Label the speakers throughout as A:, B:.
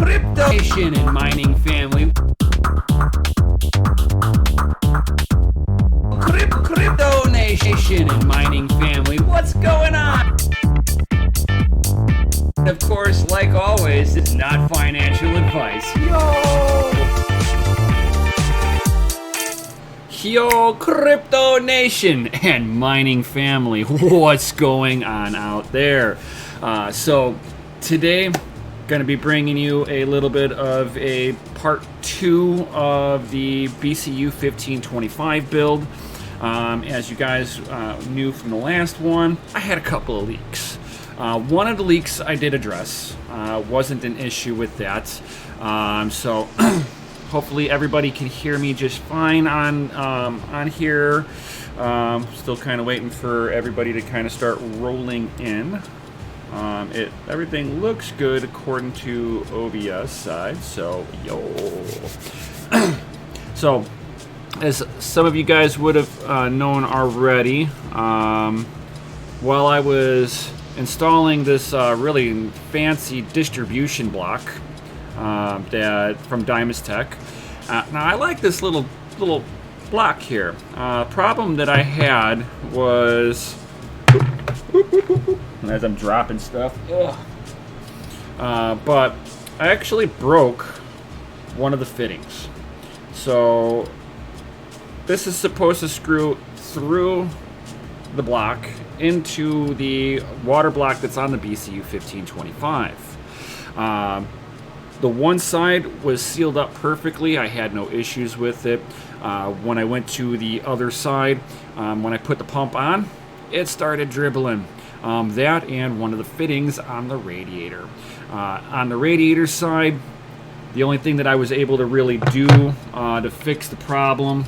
A: Crypto Nation and mining family. Crypto Nation and mining family. What's going on? Of course, like always, it's not financial advice. Yo, Crypto Nation and mining family, what's going on out there? So today, going to be bringing you a little bit of a part 2 of the BCU1525 build. As you guys knew from the last one, I had a couple of leaks. One of the leaks I did address, wasn't an issue with that. So hopefully everybody can hear me just fine on here. Still kind of waiting for everybody to kind of start rolling in. Everything looks good according to OBS side, so So, as some of you guys would have known already, while I was installing this really fancy distribution block from Dimas Tech, now I like this little block here. Problem that I had was, as I'm dropping stuff, but I actually broke one of the fittings. So this is supposed to screw through the block into the water block that's on the BCU1525. The one side was sealed up perfectly. I had no issues with it. When I went to the other side, when I put the pump on, it started dribbling. That and one of the fittings on the radiator. On the radiator side, the only thing that I was able to really do to fix the problem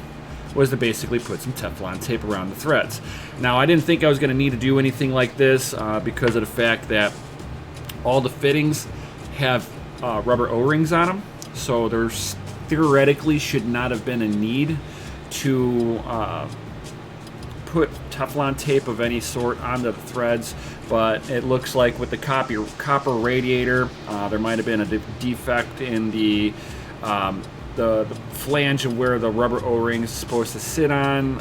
A: was to basically put some Teflon tape around the threads. Now, I didn't think I was going to need to do anything like this because of the fact that all the fittings have rubber O-rings on them, so there's theoretically should not have been a need to put Teflon tape of any sort on the threads, but it looks like with the copper radiator, there might have been a defect in the flange of where the rubber O-ring is supposed to sit on,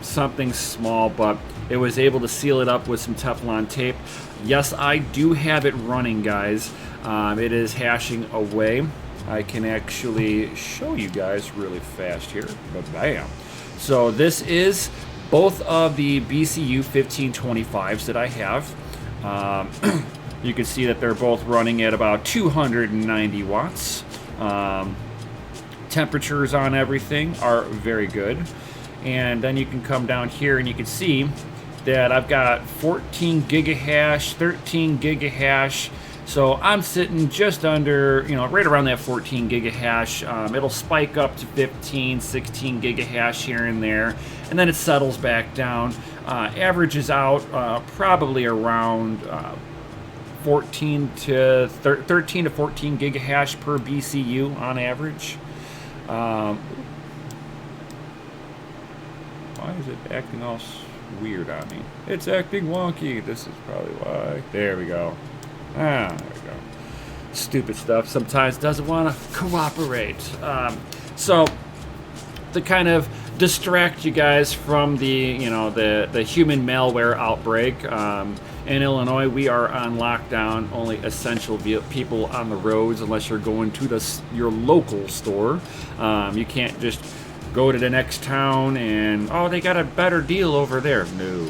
A: something small, but it was able to seal it up with some Teflon tape. Yes, I do have it running, guys. It is hashing away. I can actually show you guys really fast here. Bam. So this is both of the BCU 1525s that I have. You can see that they're both running at about 290 watts. Temperatures on everything are very good. And then you can come down here and you can see that I've got 14 gigahash, 13 gigahash. So I'm sitting just under, right around that 14 gigahash. It'll spike up to 15, 16 gigahash here and there, and then it settles back down. Averages out probably around 13 to 14 gigahash per BCU on average. Why is it acting all weird on me? It's acting wonky. This is probably why. There we go. There we go. Stupid stuff sometimes doesn't want to cooperate. So to kind of distract you guys from the human malware outbreak, in Illinois we are on lockdown. Only essential people on the roads, unless you're going to your local store. You can't just go to the next town and, they got a better deal over there. No,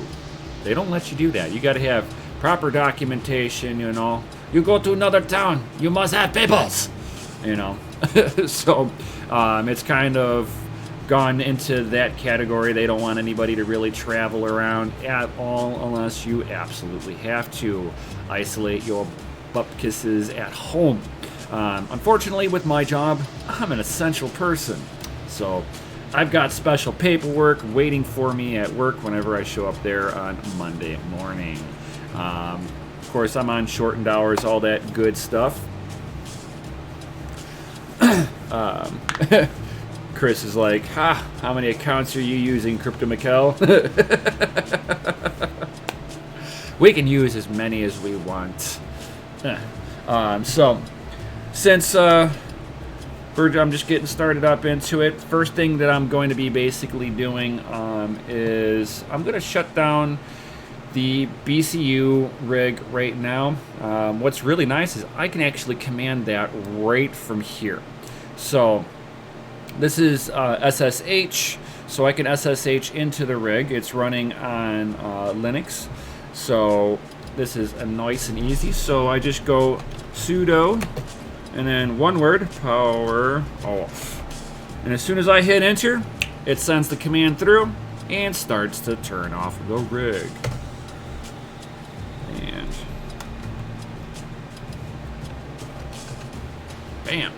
A: they don't let you do that. You got to have proper documentation. You go to another town, you must have papers. So it's kind of gone into that category. They don't want anybody to really travel around at all unless you absolutely have to. Isolate your butt kisses at home. Unfortunately, with my job, I'm an essential person, so I've got special paperwork waiting for me at work whenever I show up there on Monday morning. Of course, I'm on shortened hours, all that good stuff. Chris is like, how many accounts are you using, Crypto Mikkel? We can use as many as we want. So since I'm just getting started up into it, first thing that I'm going to be basically doing is I'm going to shut down the BCU rig right now. What's really nice is I can actually command that right from here. So this is SSH, so I can SSH into the rig. It's running on Linux, so this is nice and easy. So I just go sudo and then one word, power off. And as soon as I hit enter, it sends the command through and starts to turn off the rig. And bam,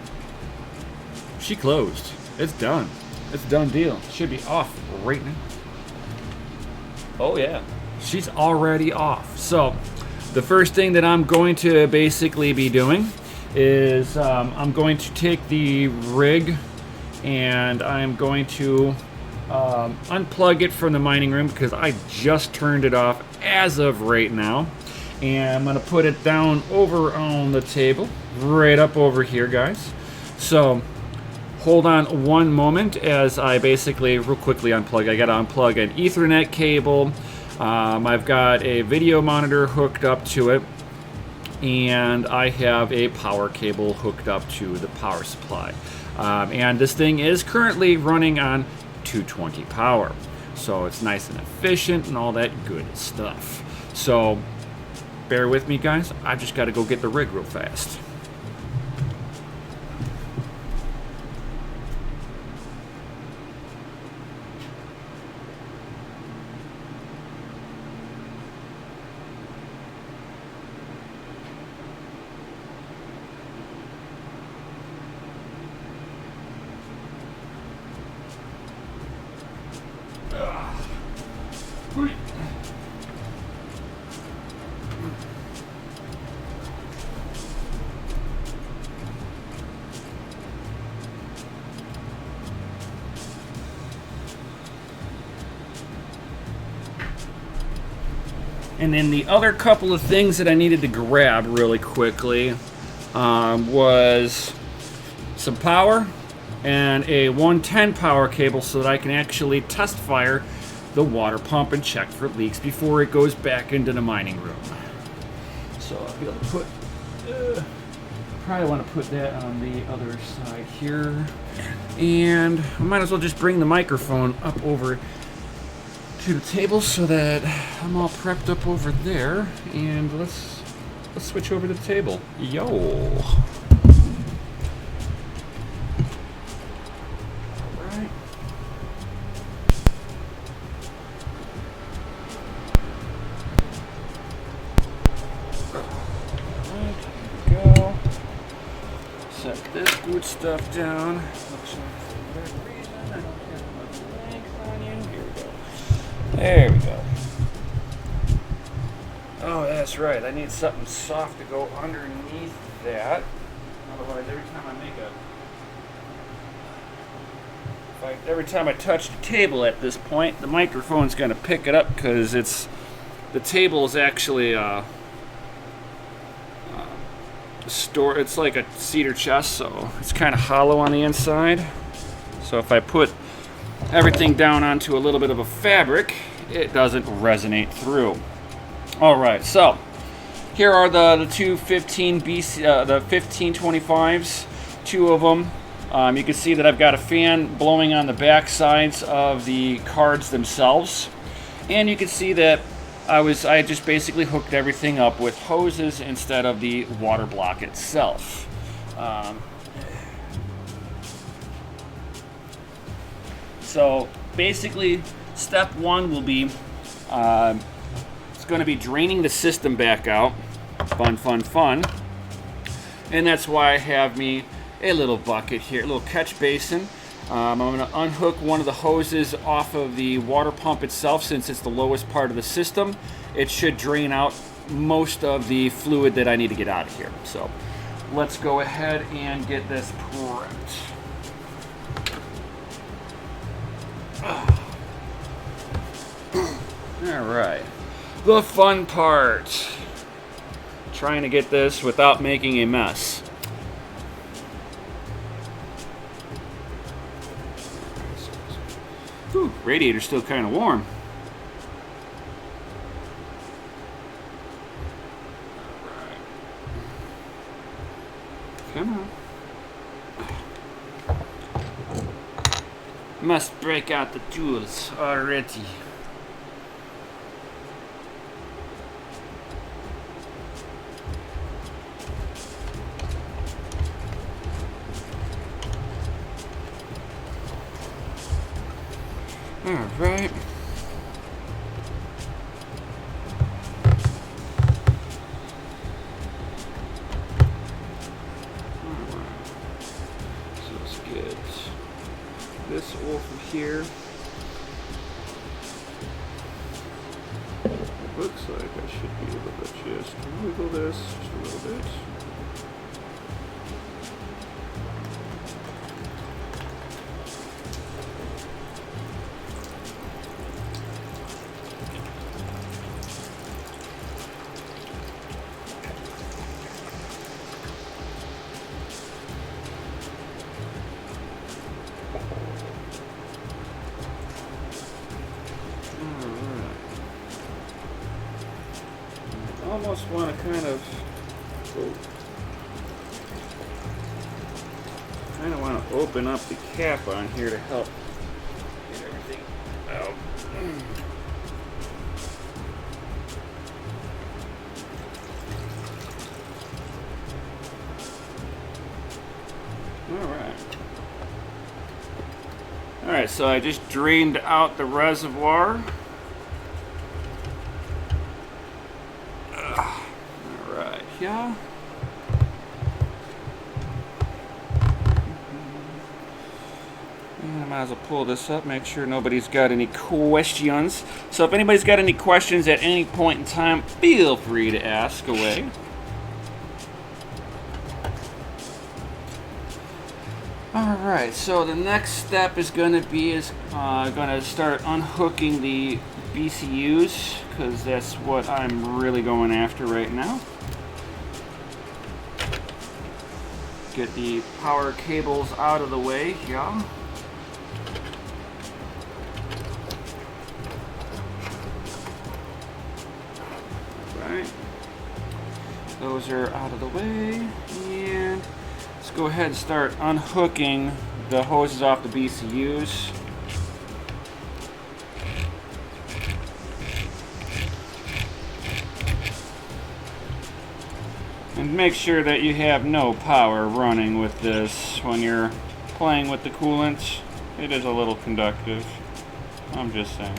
A: she closed. It's done. It's a done deal. Should be off right now. Oh yeah, she's already off. So the first thing that I'm going to basically be doing is I'm going to take the rig and I'm going to unplug it from the mining room because I just turned it off as of right now. And I'm going to put it down over on the table, right up over here, guys. So hold on one moment as I basically real quickly unplug. I got to unplug an Ethernet cable. I've got a video monitor hooked up to it, and I have a power cable hooked up to the power supply. And this thing is currently running on 220 power. So it's nice and efficient and all that good stuff. So bear with me, guys. I just got to go get the rig real fast. And then the other couple of things that I needed to grab really quickly was some power and a 110 power cable so that I can actually test fire the water pump and check for leaks before it goes back into the mining room. So I'll be able to put, probably want to put that on the other side here. And I might as well just bring the microphone up over to the table so that I'm all prepped up over there. And let's switch over to the table. Yo. Set this good stuff down. Looks like for whatever reason I don't have enough length on you. Here we go. There we go. Oh, that's right. I need something soft to go underneath that. Otherwise, every time I touch the table at this point, the microphone's going to pick it up because the table is actually it's like a cedar chest, so it's kind of hollow on the inside. So if I put everything down onto a little bit of a fabric, it doesn't resonate through. All right, so here are the two 1525s, two of them. You can see that I've got a fan blowing on the back sides of the cards themselves, and you can see that I just basically hooked everything up with hoses instead of the water block itself. So basically, step one will be it's going to be draining the system back out. Fun, fun, fun. And that's why I have me a little bucket here, a little catch basin. I'm going to unhook one of the hoses off of the water pump itself since it's the lowest part of the system. It should drain out most of the fluid that I need to get out of here. So let's go ahead and get this prepped. All right, the fun part. Trying to get this without making a mess. Whew, radiator's still kind of warm. Come on. Must break out the tools already. All right. So let's get this over here. It looks like I should be able to just wiggle this just a little bit. Almost want to kind of want to open up the cap on here to help get everything out. All right, so I just drained out the reservoir. Yeah. And I might as well pull this up, make sure nobody's got any questions. So if anybody's got any questions at any point in time, feel free to ask away. Alright, so the next step is going to start unhooking the BCUs, because that's what I'm really going after right now. Get the power cables out of the way, yeah. Right. Those are out of the way, and let's go ahead and start unhooking the hoses off the BCUs. And make sure that you have no power running with this when you're playing with the coolant. It is a little conductive. I'm just saying.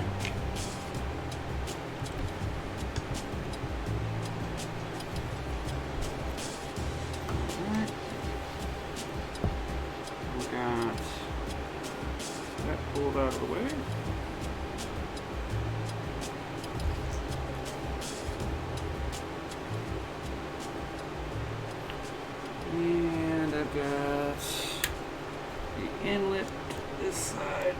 A: Alright. We got that pulled out of the way. And I've got the inlet this side.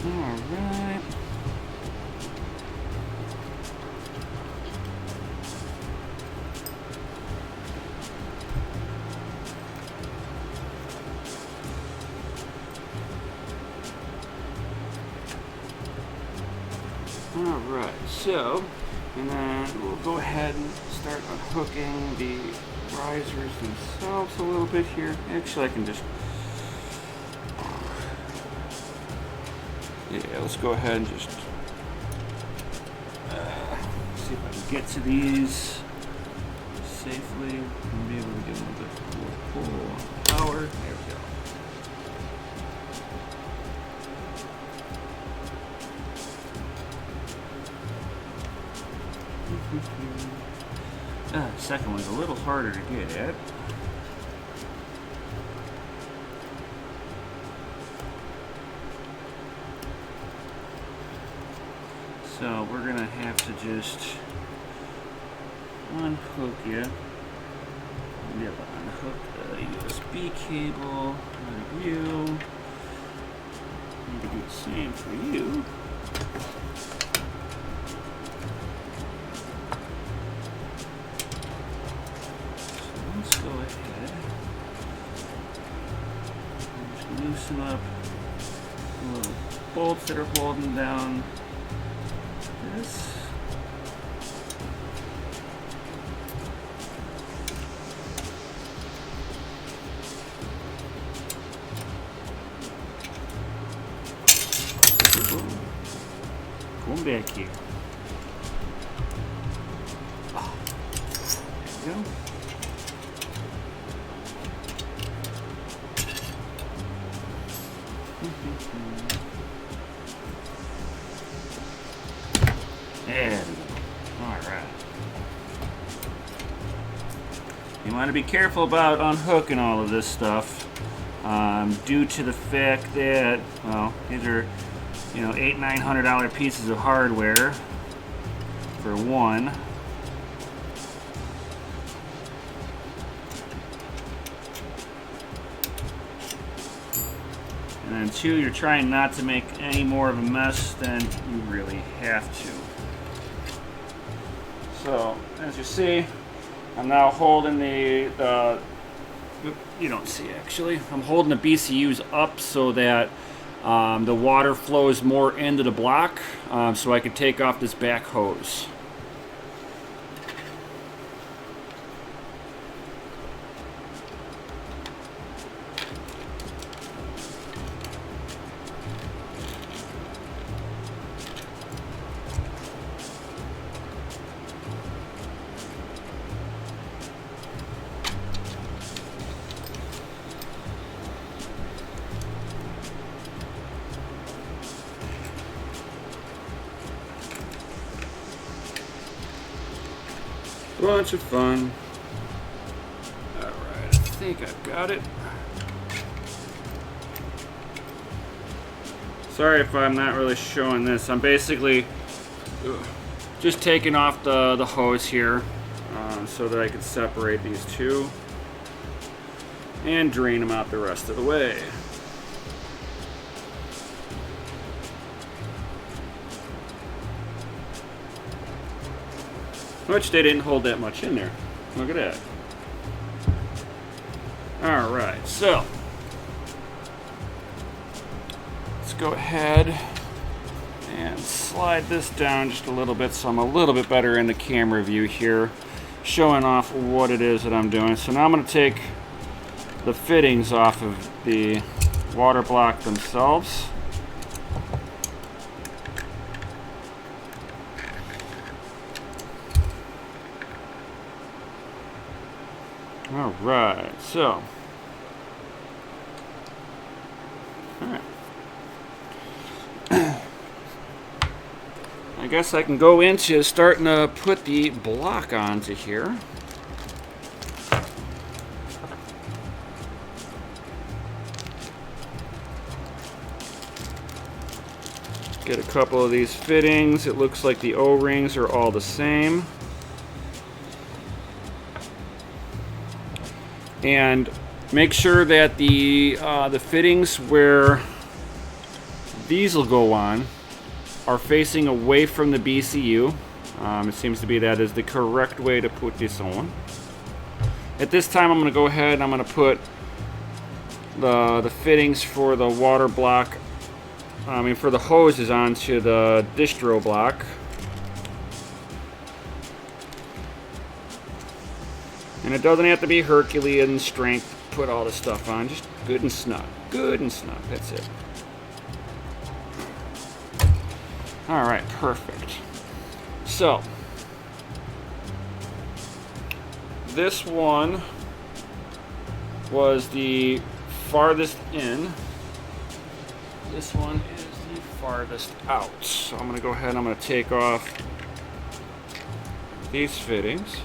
A: Alright. Alright, so, and then we'll go ahead and start unhooking the risers themselves a little bit here. Actually, I can just... Yeah, let's go ahead and just see if I can get to these safely and be able to get a little bit more pull power. There we go. Second one's a little harder to get at. So we're gonna have to just unhook you. Yep, unhook the USB cable out of you. Need to do the same for you. So let's go ahead and just loosen up the little bolts that are holding down this. Come back here. Oh, there you go. There we go. Alright. You want to be careful about unhooking all of this stuff due to the fact that, well, these are, you know, $800-900 pieces of hardware for one. And then two, you're trying not to make any more of a mess than you really have to. So, as you see, I'm now holding the you don't see actually, I'm holding the BCUs up so that the water flows more into the block, so I can take off this back hose. Bunch of fun. Alright, I think I've got it. Sorry if I'm not really showing this. I'm basically just taking off the hose here so that I can separate these two and drain them out the rest of the way. Which they didn't hold that much in there. Look at that. Alright, so let's go ahead and slide this down just a little bit so I'm a little bit better in the camera view here, showing off what it is that I'm doing. So now I'm going to take the fittings off of the water block themselves. Alright, so alright. I guess I can go into starting to put the block onto here. Get a couple of these fittings. It looks like the O-rings are all the same. And make sure that the fittings where these will go on are facing away from the BCU. It seems to be that is the correct way to put this on. At this time, I'm going to go ahead and I'm going to put the fittings for the water block, for the hoses onto the distro block. And it doesn't have to be Herculean strength to put all this stuff on, just good and snug. Good and snug, that's it. Alright, perfect. So, this one was the farthest in. This one is the farthest out. So I'm going to go ahead and I'm going to take off these fittings.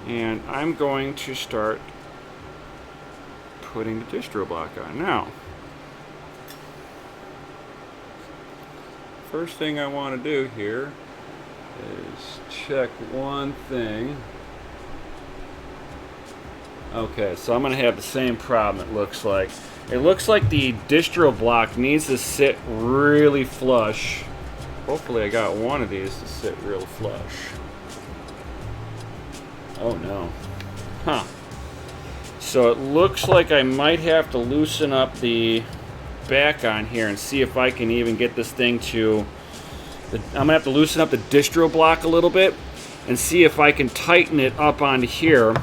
A: And I'm going to start putting the distro block on. Now, first thing I want to do here is check one thing. Okay, so I'm going to have the same problem, it looks like. It looks like the distro block needs to sit really flush. Hopefully I got one of these to sit real flush. Oh no. Huh. So it looks like I might have to loosen up the back on here and see if I can even get this thing to... I'm going to have to loosen up the distro block a little bit and see if I can tighten it up onto here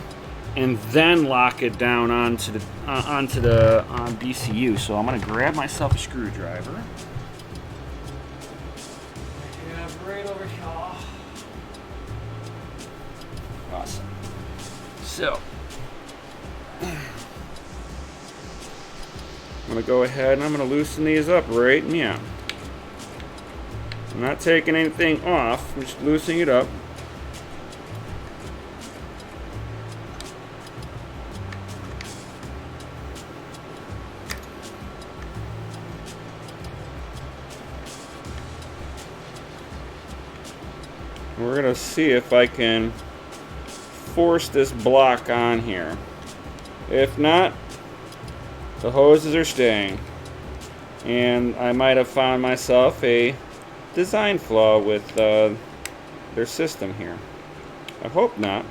A: and then lock it down onto the BCU. So I'm going to grab myself a screwdriver. Yeah, right over here. Awesome. So I'm going to go ahead and I'm going to loosen these up right now. I'm not taking anything off, I'm just loosening it up. We're going to see if I can force this block on here. If not, the hoses are staying. And I might have found myself a design flaw with their system here. I hope not.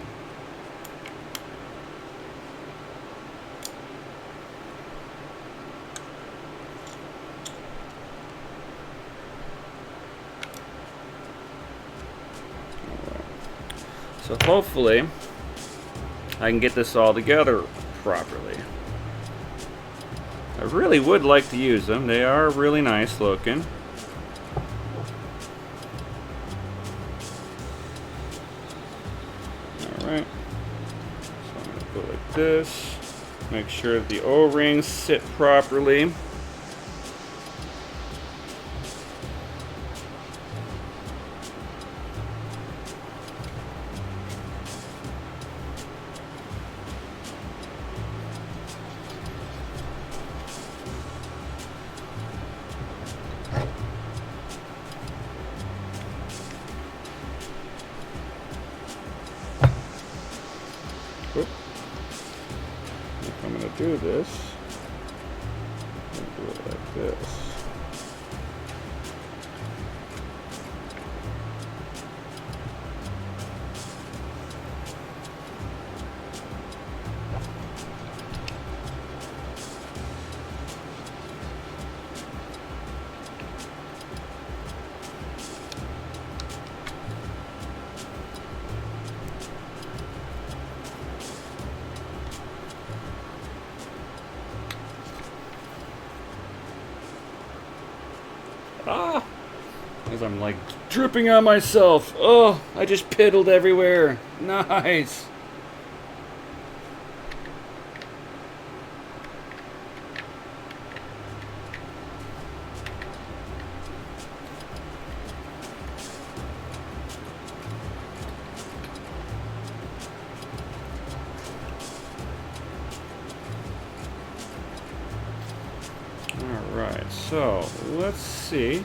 A: So hopefully I can get this all together properly. I really would like to use them. They are really nice looking. Alright. So I'm going to go like this. Make sure that the O-rings sit properly. If I'm going to do this, I'll do it like this. Ah! As I'm like dripping on myself. Oh, I just piddled everywhere. Nice. Alright, so let's see.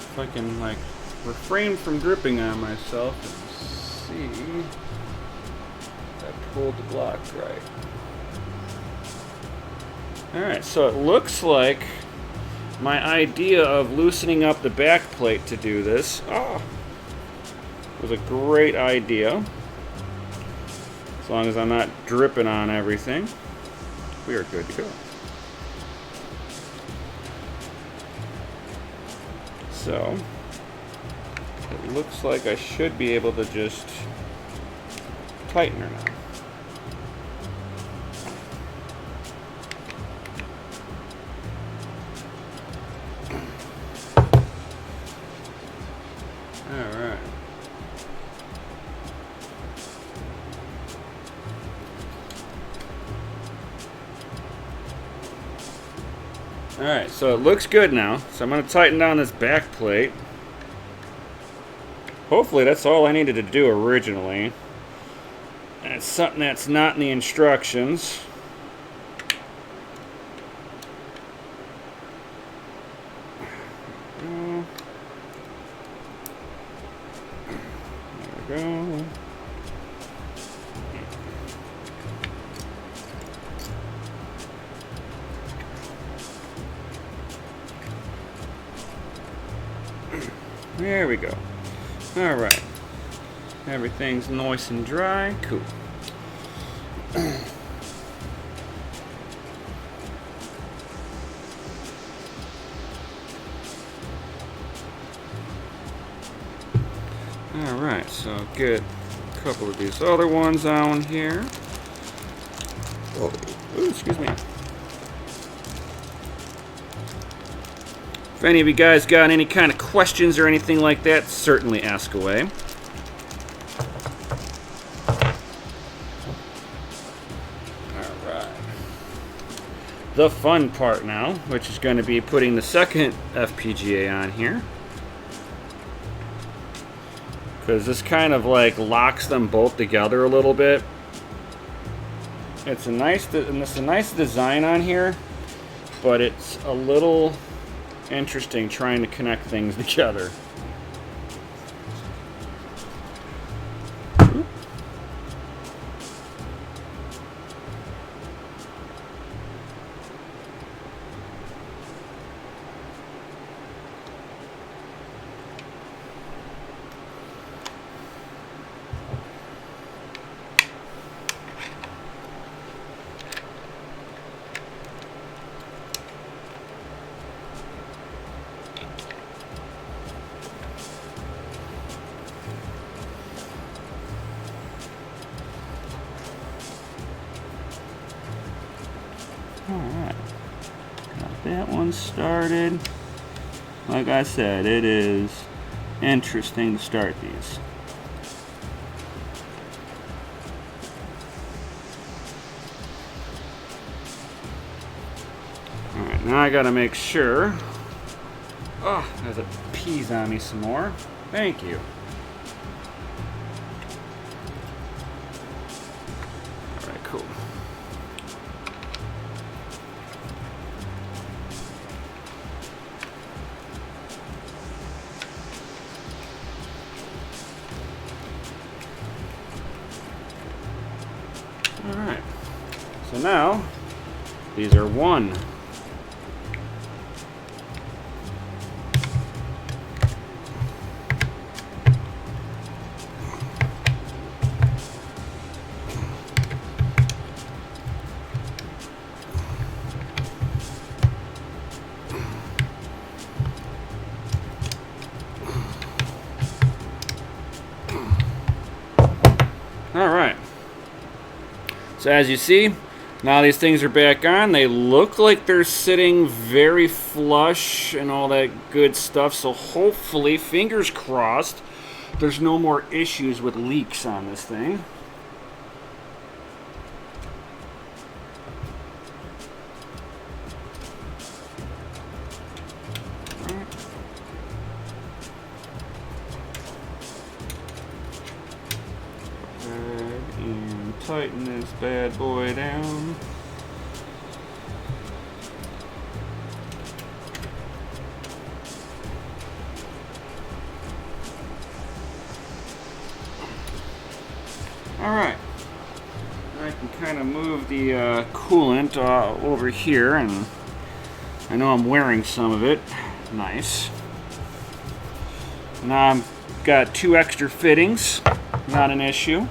A: If I can like refrain from dripping on myself and see if I pulled the block right. Alright, so it looks like my idea of loosening up the back plate to do this was a great idea. As long as I'm not dripping on everything, we are good to go. So, it looks like I should be able to just tighten her now. Alright. Alright, so it looks good now. So I'm going to tighten down this back plate. Hopefully that's all I needed to do originally. And it's something that's not in the instructions. There we go. There we go. Alright. Everything's nice and dry. Cool. Alright, so get a couple of these other ones on here. Oh, excuse me. If any of you guys got any kind of questions or anything like that, certainly ask away. Alright. The fun part now, which is going to be putting the second FPGA on here. Because this kind of like locks them both together a little bit. It's a nice design on here, but it's a little interesting trying to connect things together. Alright, got that one started. Like I said, it is interesting to start these. Alright, now I gotta make sure. Oh, there's a peas on me some more. Thank you. Alright, cool. Alright, so now these are one. Alright. So as you see, now these things are back on. They look like they're sitting very flush and all that good stuff. So hopefully, fingers crossed, there's no more issues with leaks on this thing. And tighten this bad boy down. Alright, I can kind of move the coolant over here, and I know I'm wearing some of it. Nice. Now I've got 2 extra fittings, not an issue.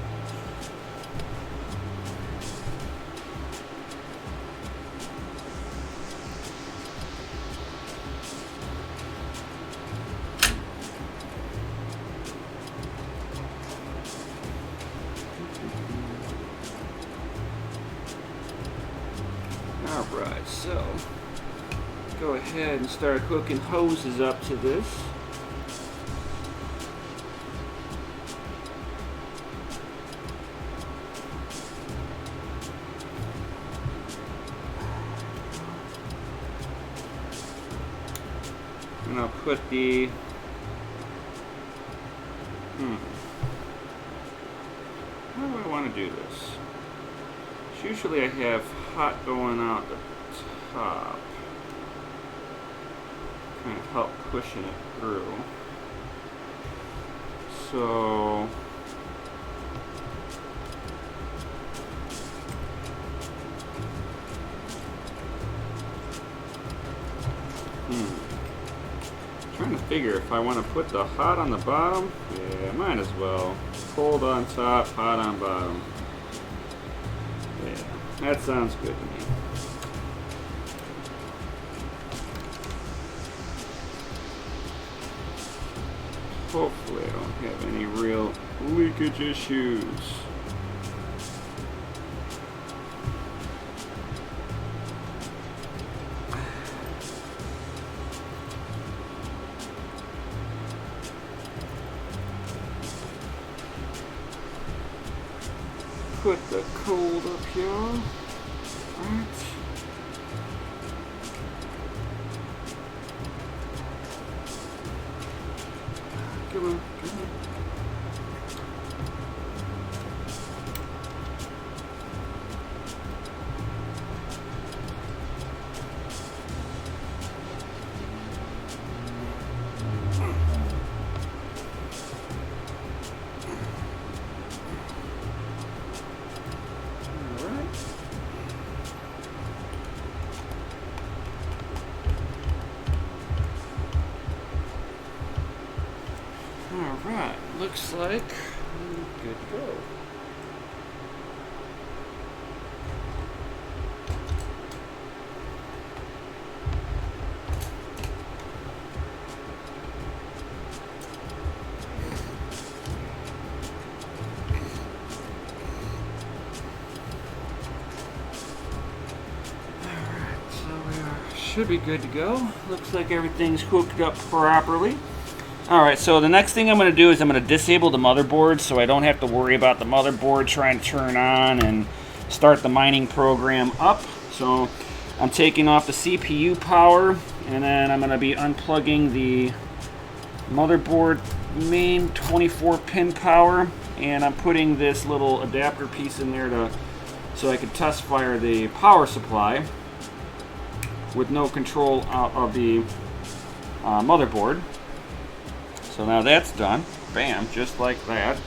A: Alright, so go ahead and start hooking hoses up to this. put the... How do I want to do this? Usually I have hot going out the top. Kind of help pushing it through. So... Trying to figure if I want to put the hot on the bottom. Yeah, might as well. Cold on top, hot on bottom. Yeah, that sounds good to me. Hopefully I don't have any real leakage issues. Put the cold up here. Right. Come on, come on. Alright, looks like we're good to go. Alright, so we should be good to go. Looks like everything's hooked up properly. Alright, so the next thing I'm going to do is I'm going to disable the motherboard so I don't have to worry about the motherboard trying to turn on and start the mining program up. So I'm taking off the CPU power, and then I'm going to be unplugging the motherboard main 24-pin power, and I'm putting this little adapter piece in there so I can test fire the power supply with no control of the motherboard. So now that's done. Bam, just like that.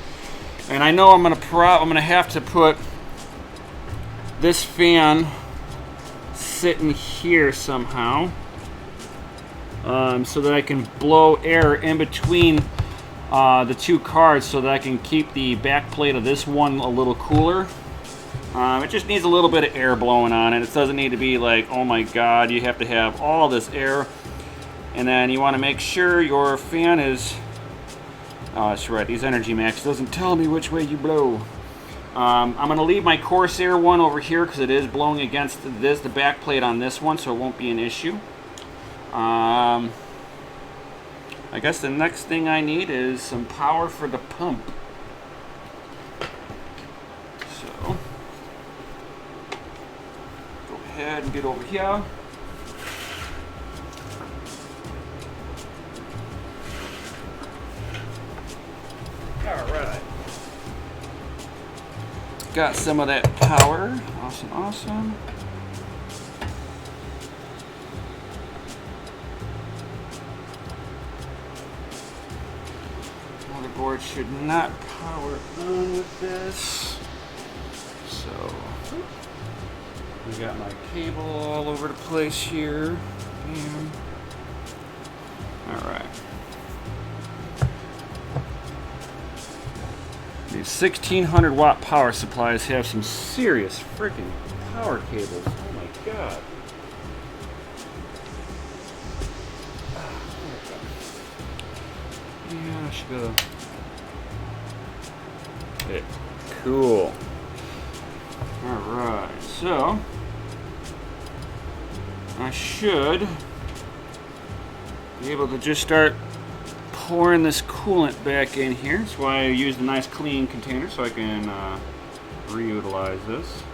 A: And I know I'm gonna have to put this fan sitting here somehow, so that I can blow air in between the two cards, so that I can keep the back plate of this one a little cooler. It just needs a little bit of air blowing on it. It doesn't need to be like, oh my god, you have to have all this air. And then you want to make sure your fan is... Oh, that's right, these Energy Max doesn't tell me which way you blow. I'm going to leave my Corsair one over here because it is blowing against the back plate on this one, so it won't be an issue. I guess the next thing I need is some power for the pump. So, go ahead and get over here. Alright. Got some of that power. Awesome, awesome. Motherboard should not power on with this. So, we got my cable all over the place here. Alright. These 1600 watt power supplies have some serious freaking power cables. Oh my god. Yeah, I should go. Okay, cool. Alright, so I should be able to just start pouring this coolant back in here. That's why I used a nice clean container so I can reutilize this.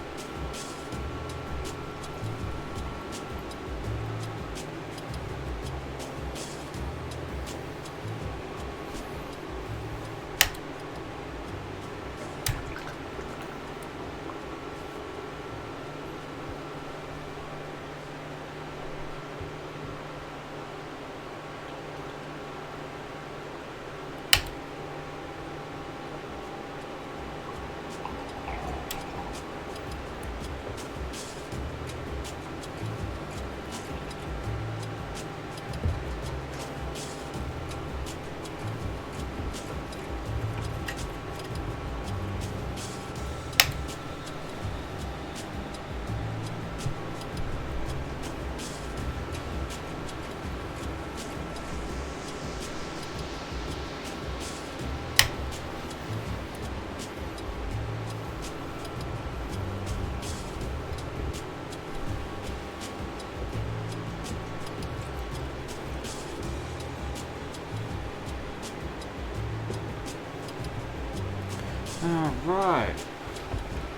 A: Alright.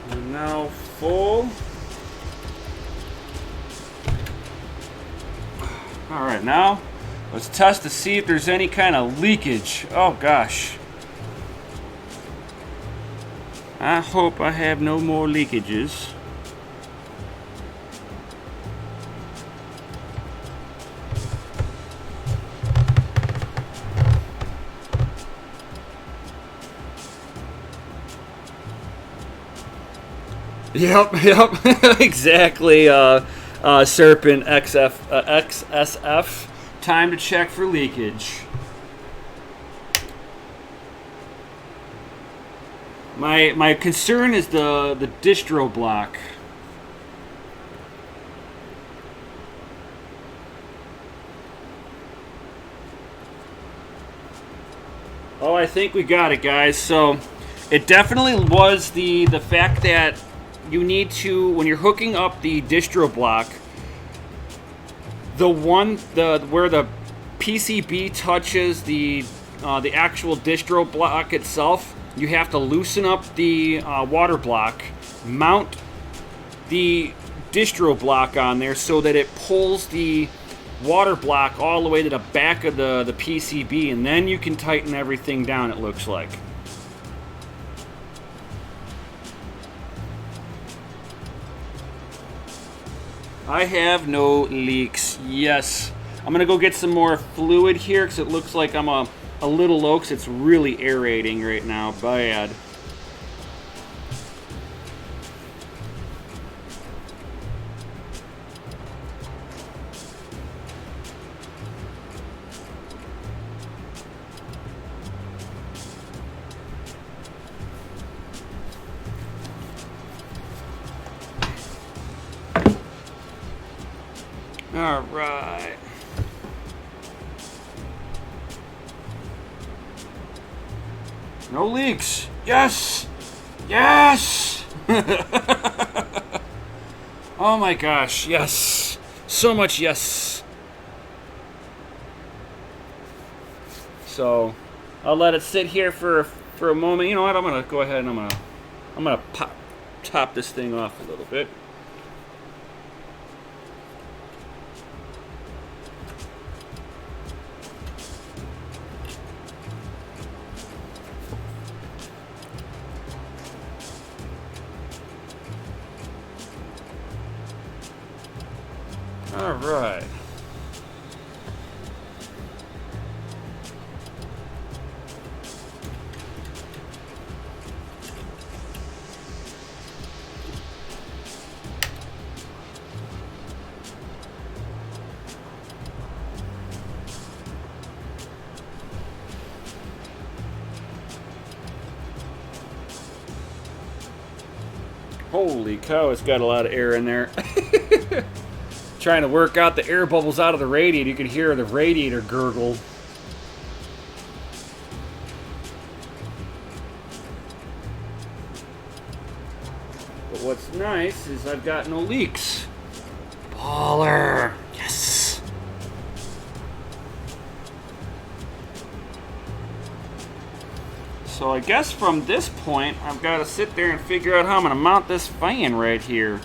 A: We're now full. Alright, now let's test to see if there's any kind of leakage. Oh gosh. I hope I have no more leakages. Yep, exactly. Serpent XSF. Time to check for leakage. My concern is the distro block. Oh, I think we got it, guys. So it definitely was the fact that you need to, when you're hooking up the distro block, where the PCB touches the actual distro block itself, you have to loosen up the water block, mount the distro block on there so that it pulls the water block all the way to the back of the PCB, and then you can tighten everything down, it looks like. I have no leaks. Yes. I'm going to go get some more fluid here because it looks like I'm a little low because it's really aerating right now. Bad. All right. No leaks. Yes. Yes. Oh my gosh. Yes. So much yes. So I'll let it sit here for a moment. You know what? I'm gonna go ahead and I'm gonna top this thing off a little bit. All right. Holy cow, it's got a lot of air in there. Trying to work out the air bubbles out of the radiator. You can hear the radiator gurgle. But what's nice is I've got no leaks. Baller. Yes. So I guess from this point, I've got to sit there and figure out how I'm going to mount this fan right here.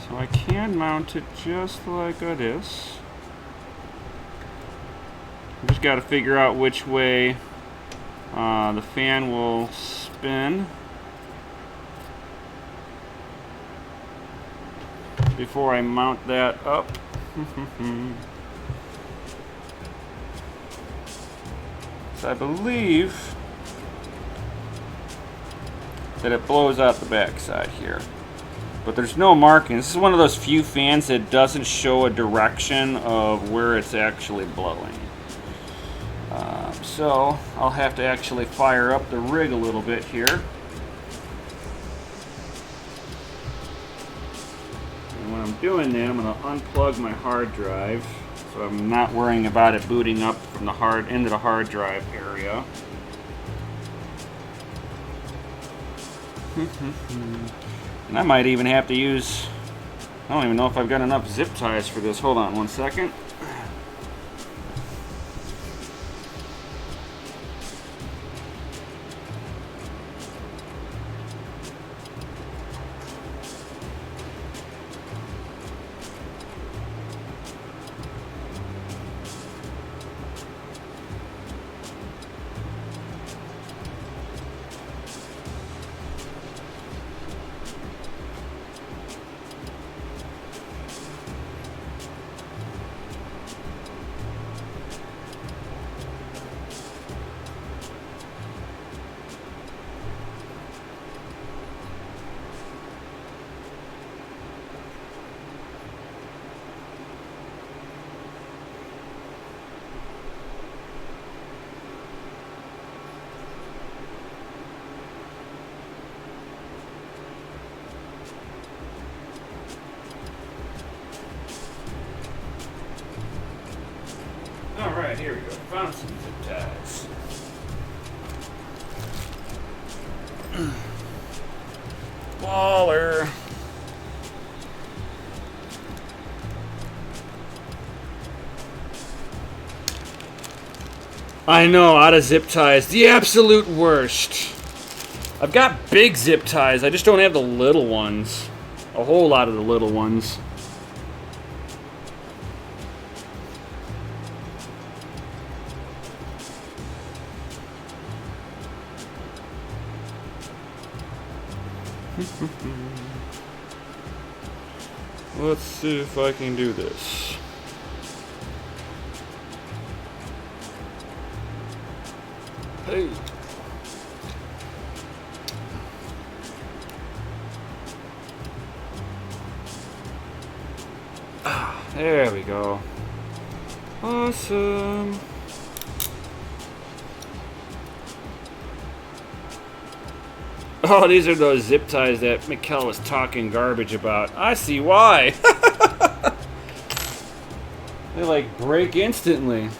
A: So I can mount it just like this. I just got to figure out which way the fan will spin before I mount that up. So I believe that it blows out the back side here, but there's no marking. This is one of those few fans that doesn't show a direction of where it's actually blowing. So I'll have to actually fire up the rig a little bit here. And when I'm doing that, I'm going to unplug my hard drive, so I'm not worrying about it booting up from the into the hard drive area. And I might even have to use I don't even know if I've got enough zip ties for this. Hold on one second. Alright, here we go. Found some zip ties. Baller. I know, out of zip ties. The absolute worst. I've got big zip ties. I just don't have the little ones. A whole lot of the little ones. Let's see if I can do this. Hey. There we go. Awesome. Oh, these are those zip ties that Mikkel was talking garbage about. I see why. They like break instantly. Of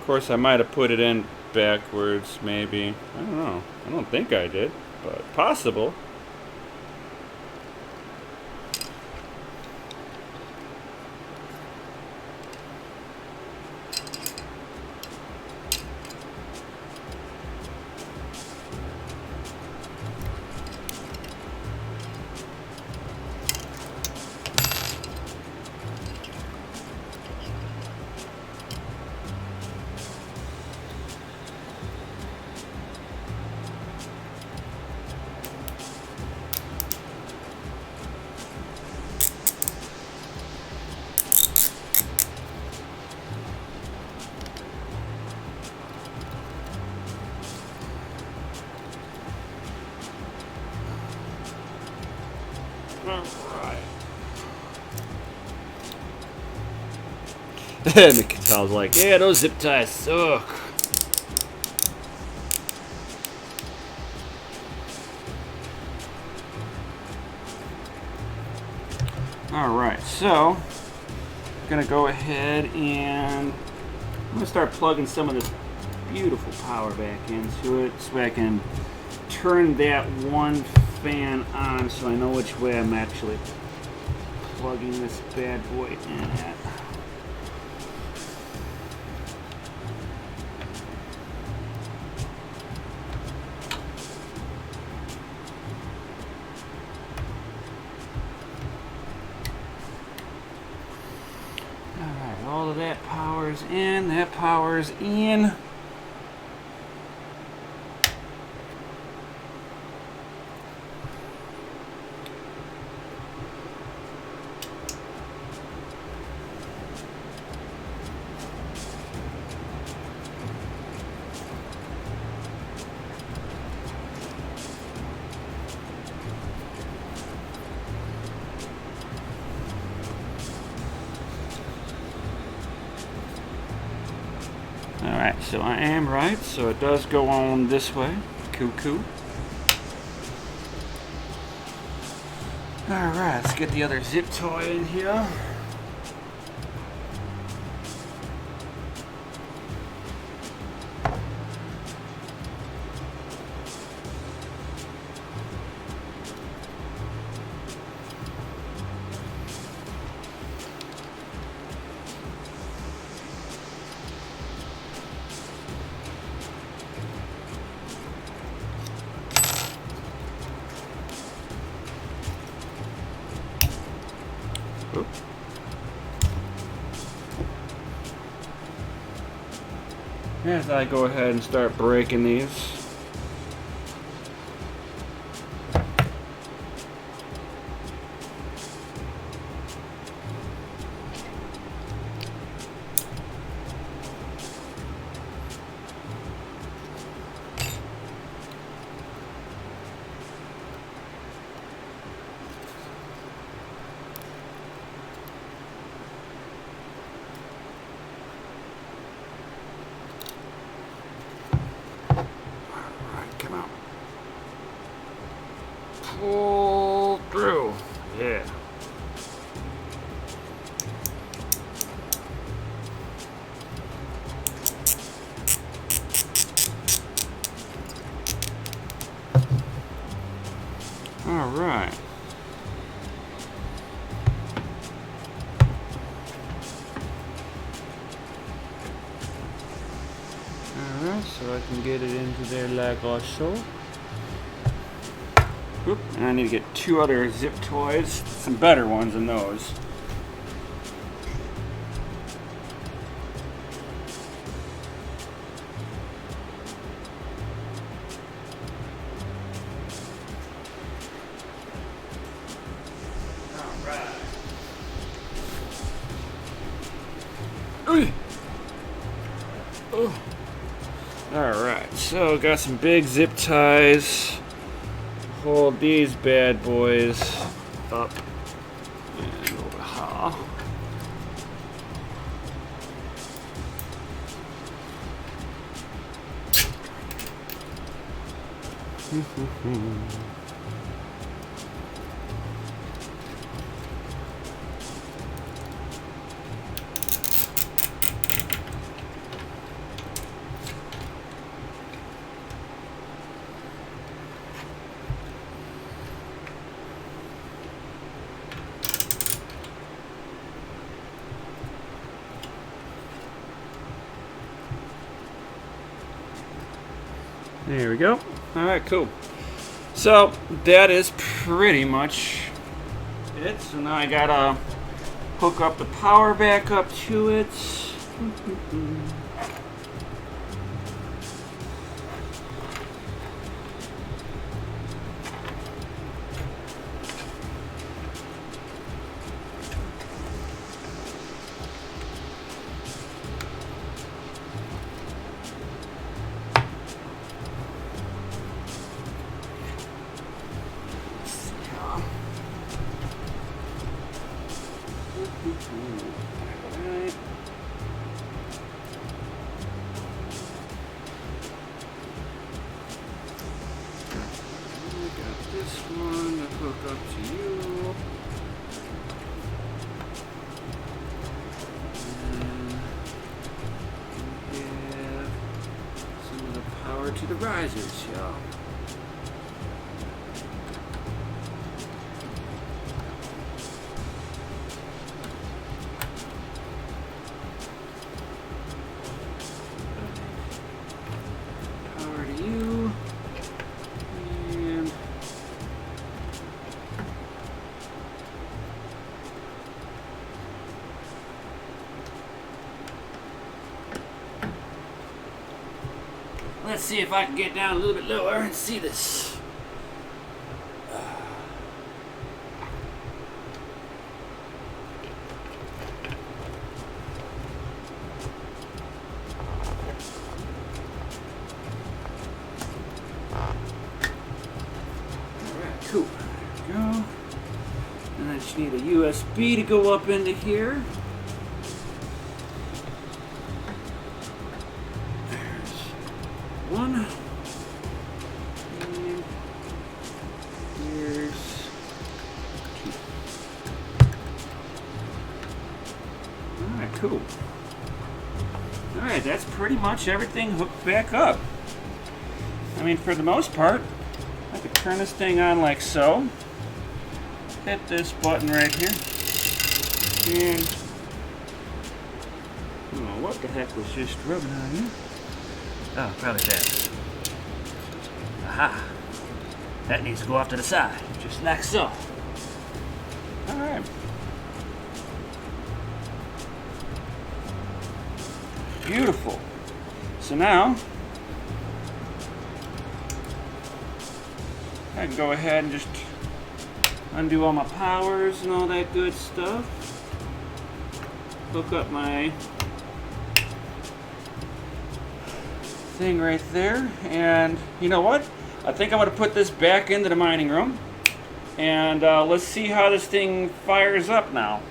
A: course, I might have put it in backwards, maybe. I don't know. I don't think I did, but possible. Alright. And the Kittel's like, yeah, those zip ties suck. Alright, so I'm gonna go ahead and I'm gonna start plugging some of this beautiful power back into it so I can turn that one fan on so I know which way I'm actually plugging this bad boy in at. Alright, all of that powers in, that powers in. Alright, so I am right, so it does go on this way. Cuckoo. Alright, let's get the other zip tie in here. Oop. As I go ahead and start breaking these. Come on. Pull through. Yeah. All right. Alright, so I can get it into there like so. Oop, and I need to get 2 other zip toys, some better ones than those. Alright. Oh. Alright, so got some big zip ties. Hold these bad boys up and over ha. There we go. Alright, cool. So that is pretty much it. So now I gotta hook up the power back up to it. Alright. I got this one to hook up to you. And we have some of the power to the risers, y'all. Let's see if I can get down a little bit lower and see this. Alright, cool. There we go. And I just need a USB to go up into here. One, and here's 2. Alright, cool. Alright, that's pretty much everything hooked back up. I mean, for the most part, I could turn this thing on like so. Hit this button right here. And I don't know what the heck was just rubbing on you. Oh, probably that. Aha! That needs to go off to the side, just like so. Alright. Beautiful. So now I can go ahead and just undo all my powers and all that good stuff. Hook up my thing right there, and you know what? I think I'm going to put this back into the mining room, and let's see how this thing fires up now.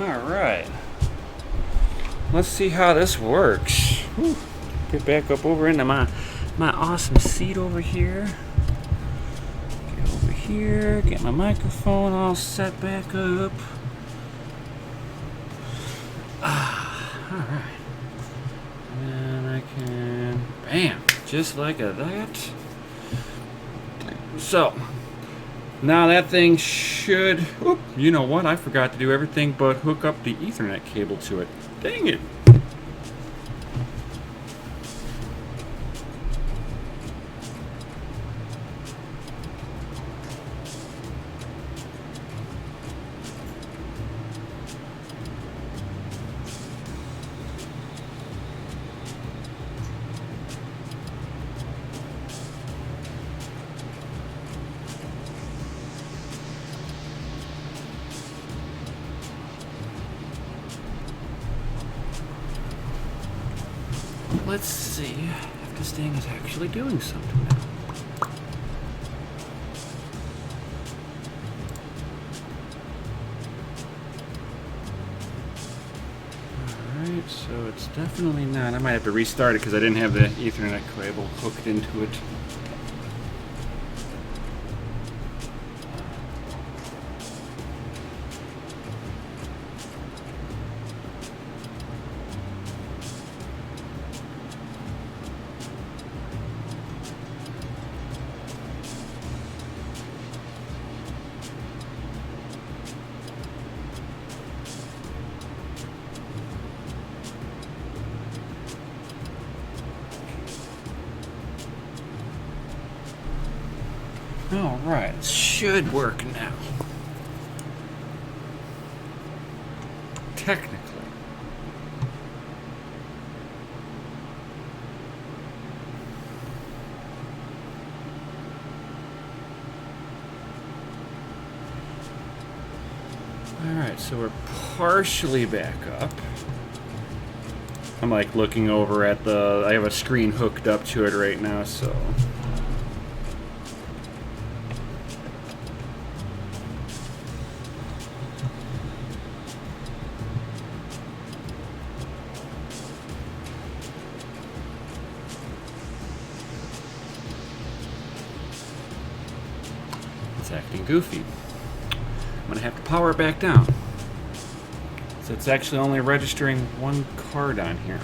A: Alright, let's see how this works. Whew. Get back up over into my awesome seat over here. Get over here, get my microphone all set back up. Alright. And I can, bam, just like that. So, now that thing should, oop, you know what, I forgot to do everything but hook up the Ethernet cable to it. Dang it. Let's see if this thing is actually doing something now. Alright, so it's definitely not. I might have to restart it because I didn't have the Ethernet cable hooked into it. Alright, it should work now. Technically. Alright, so we're partially back up. I'm like looking over at the, I have a screen hooked up to it right now, so. Acting goofy. I'm gonna have to power it back down. So it's actually only registering one card on here.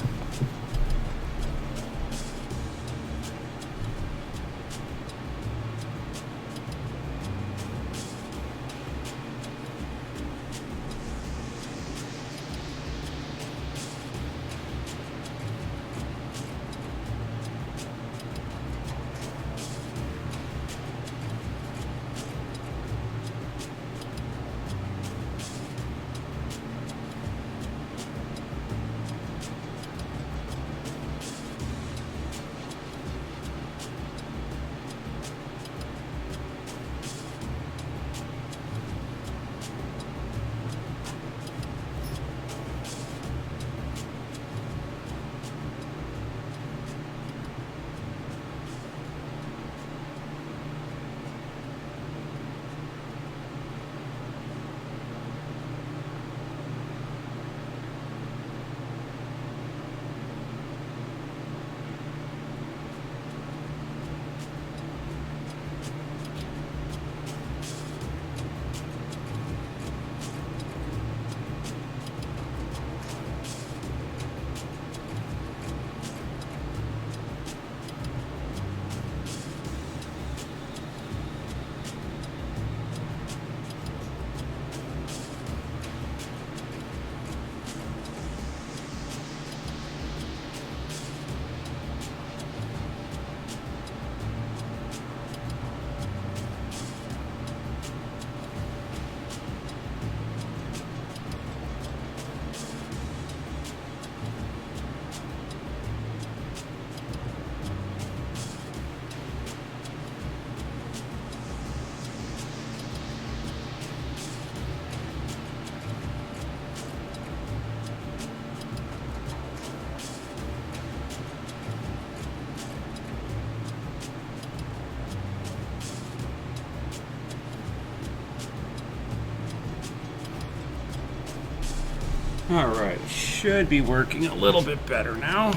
A: Alright, should be working a little bit better now.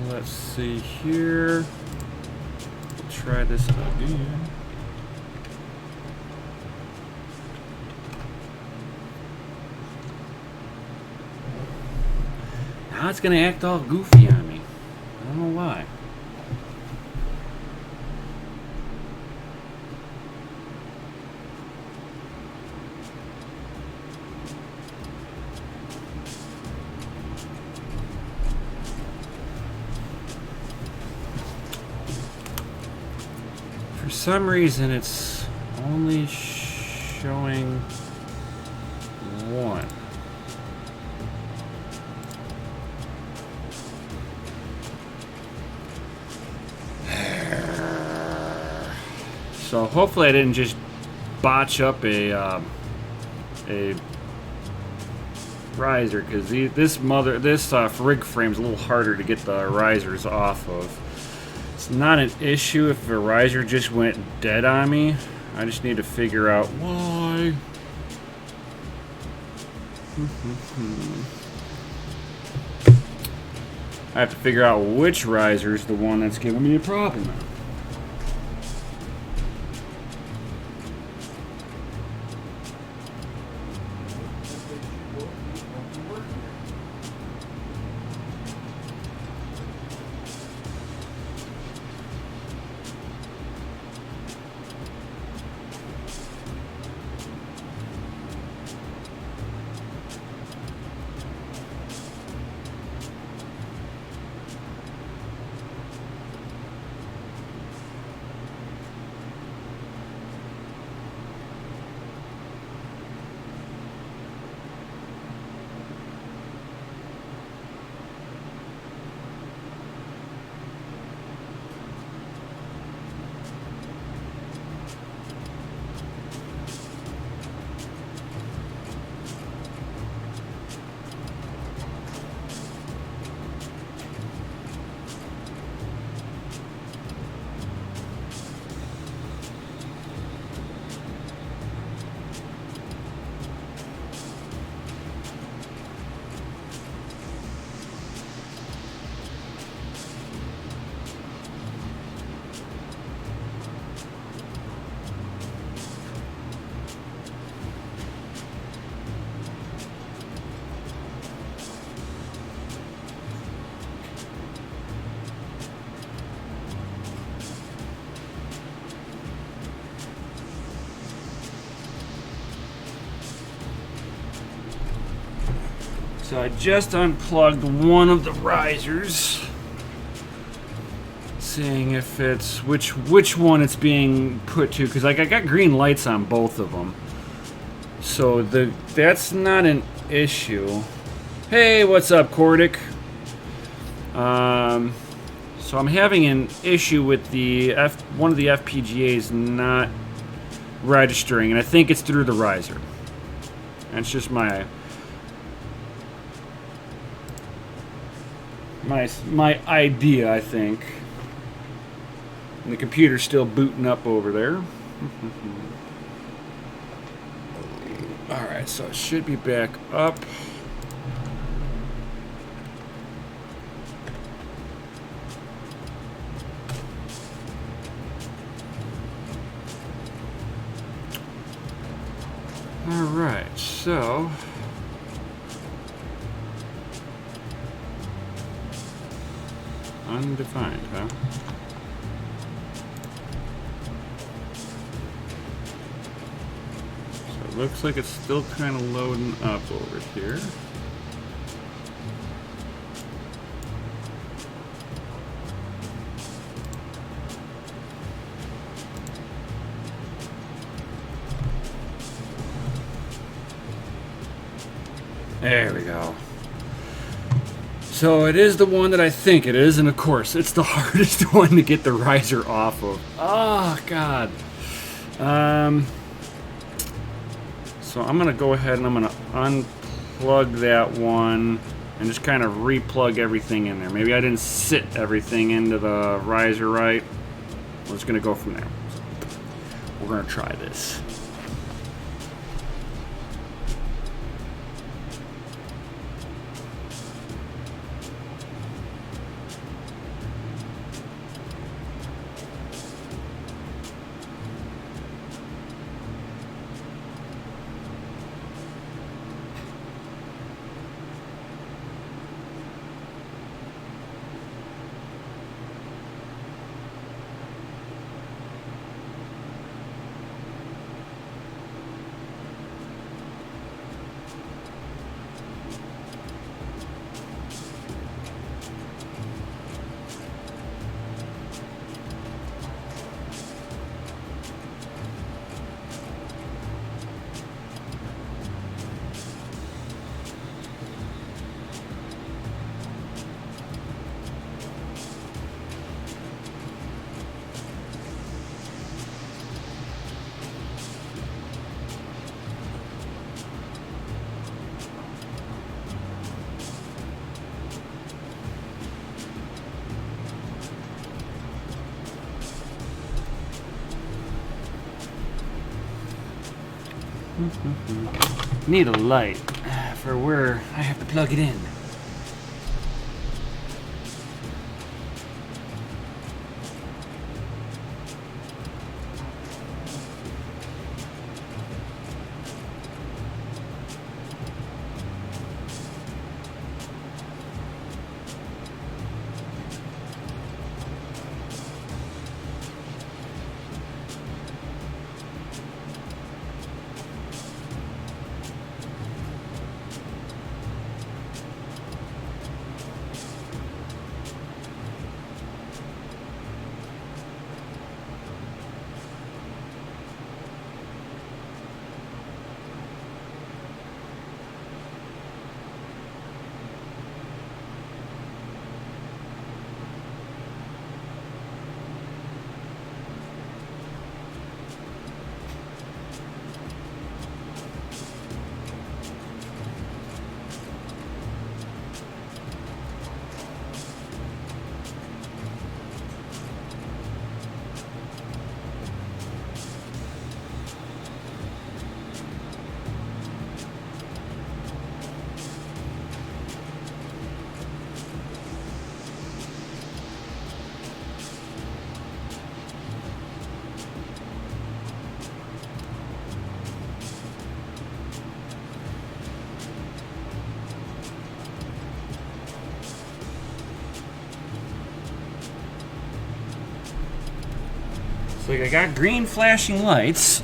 A: Let's see here. We'll try this again. Now it's gonna act all goofy on me. I don't know why. For some reason, it's only showing one. So hopefully I didn't just botch up a riser, because this rig frame's a little harder to get the risers off of. It's not an issue if the riser just went dead on me. I just need to figure out why. I have to figure out which riser is the one that's giving me a problem now. So I just unplugged one of the risers, seeing if it's which one it's being put to, because like I got green lights on both of them, so that's not an issue. Hey, what's up, Cordic? So I'm having an issue with one of the FPGAs not registering, and I think it's through the riser. That's just my idea, I think. And the computer's still booting up over there. Alright, so it should be back up. Alright, so undefined, huh? So it looks like it's still kind of loading up over here. There we go. So it is the one that I think it is, and of course, it's the hardest one to get the riser off of. Oh, God. So I'm going to go ahead and I'm going to unplug that one and just kind of re-plug everything in there. Maybe I didn't sit everything into the riser right. We're just going to go from there. we're gonna try this. Need a light for where I have to plug it in. So I got green flashing lights.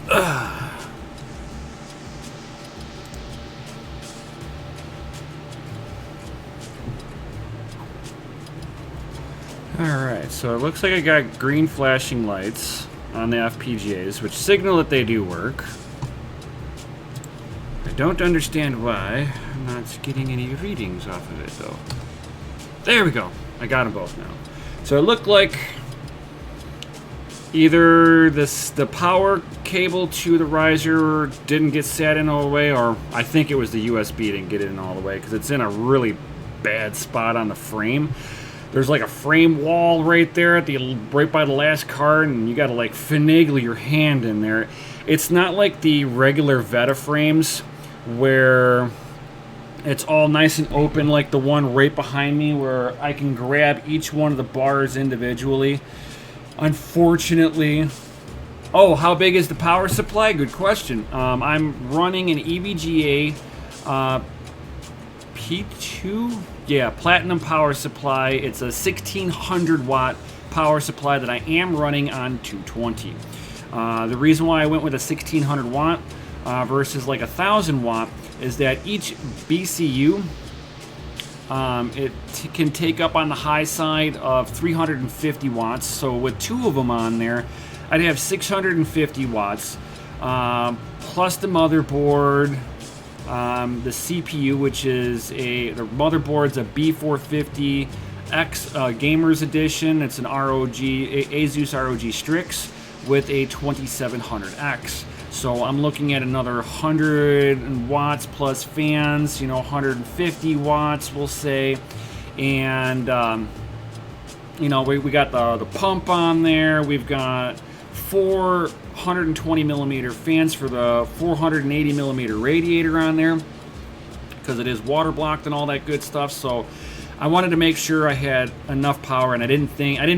A: Alright, so it looks like I got green flashing lights on the FPGAs, which signal that they do work. I don't understand why I'm not getting any readings off of it, though. There we go. I got them both now. So it looked like either the power cable to the riser didn't get set in all the way, or I think it was the USB didn't get in all the way, because it's in a really bad spot on the frame. There's like a frame wall right there at right by the last card, and you gotta like finagle your hand in there. It's not like the regular Veta frames where it's all nice and open, like the one right behind me where I can grab each one of the bars individually. Unfortunately, oh, how big is the power supply? Good question. I'm running an EVGA P2, yeah, Platinum power supply. It's a 1600 watt power supply that I am running on 220. The reason why I went with a 1600 watt versus like 1000 watt is that each BCU can take up on the high side of 350 watts. So with two of them on there, I'd have 650 watts, plus the motherboard, the CPU, which is the motherboard's a B450X Gamers Edition. It's an ROG, Asus ROG Strix with a 2700X. So I'm looking at another 100 watts plus fans, 150 watts, we'll say. And, we got the pump on there. We've got four 120 millimeter fans for the 480 millimeter radiator on there, because it is water blocked and all that good stuff. So I wanted to make sure I had enough power, and I didn't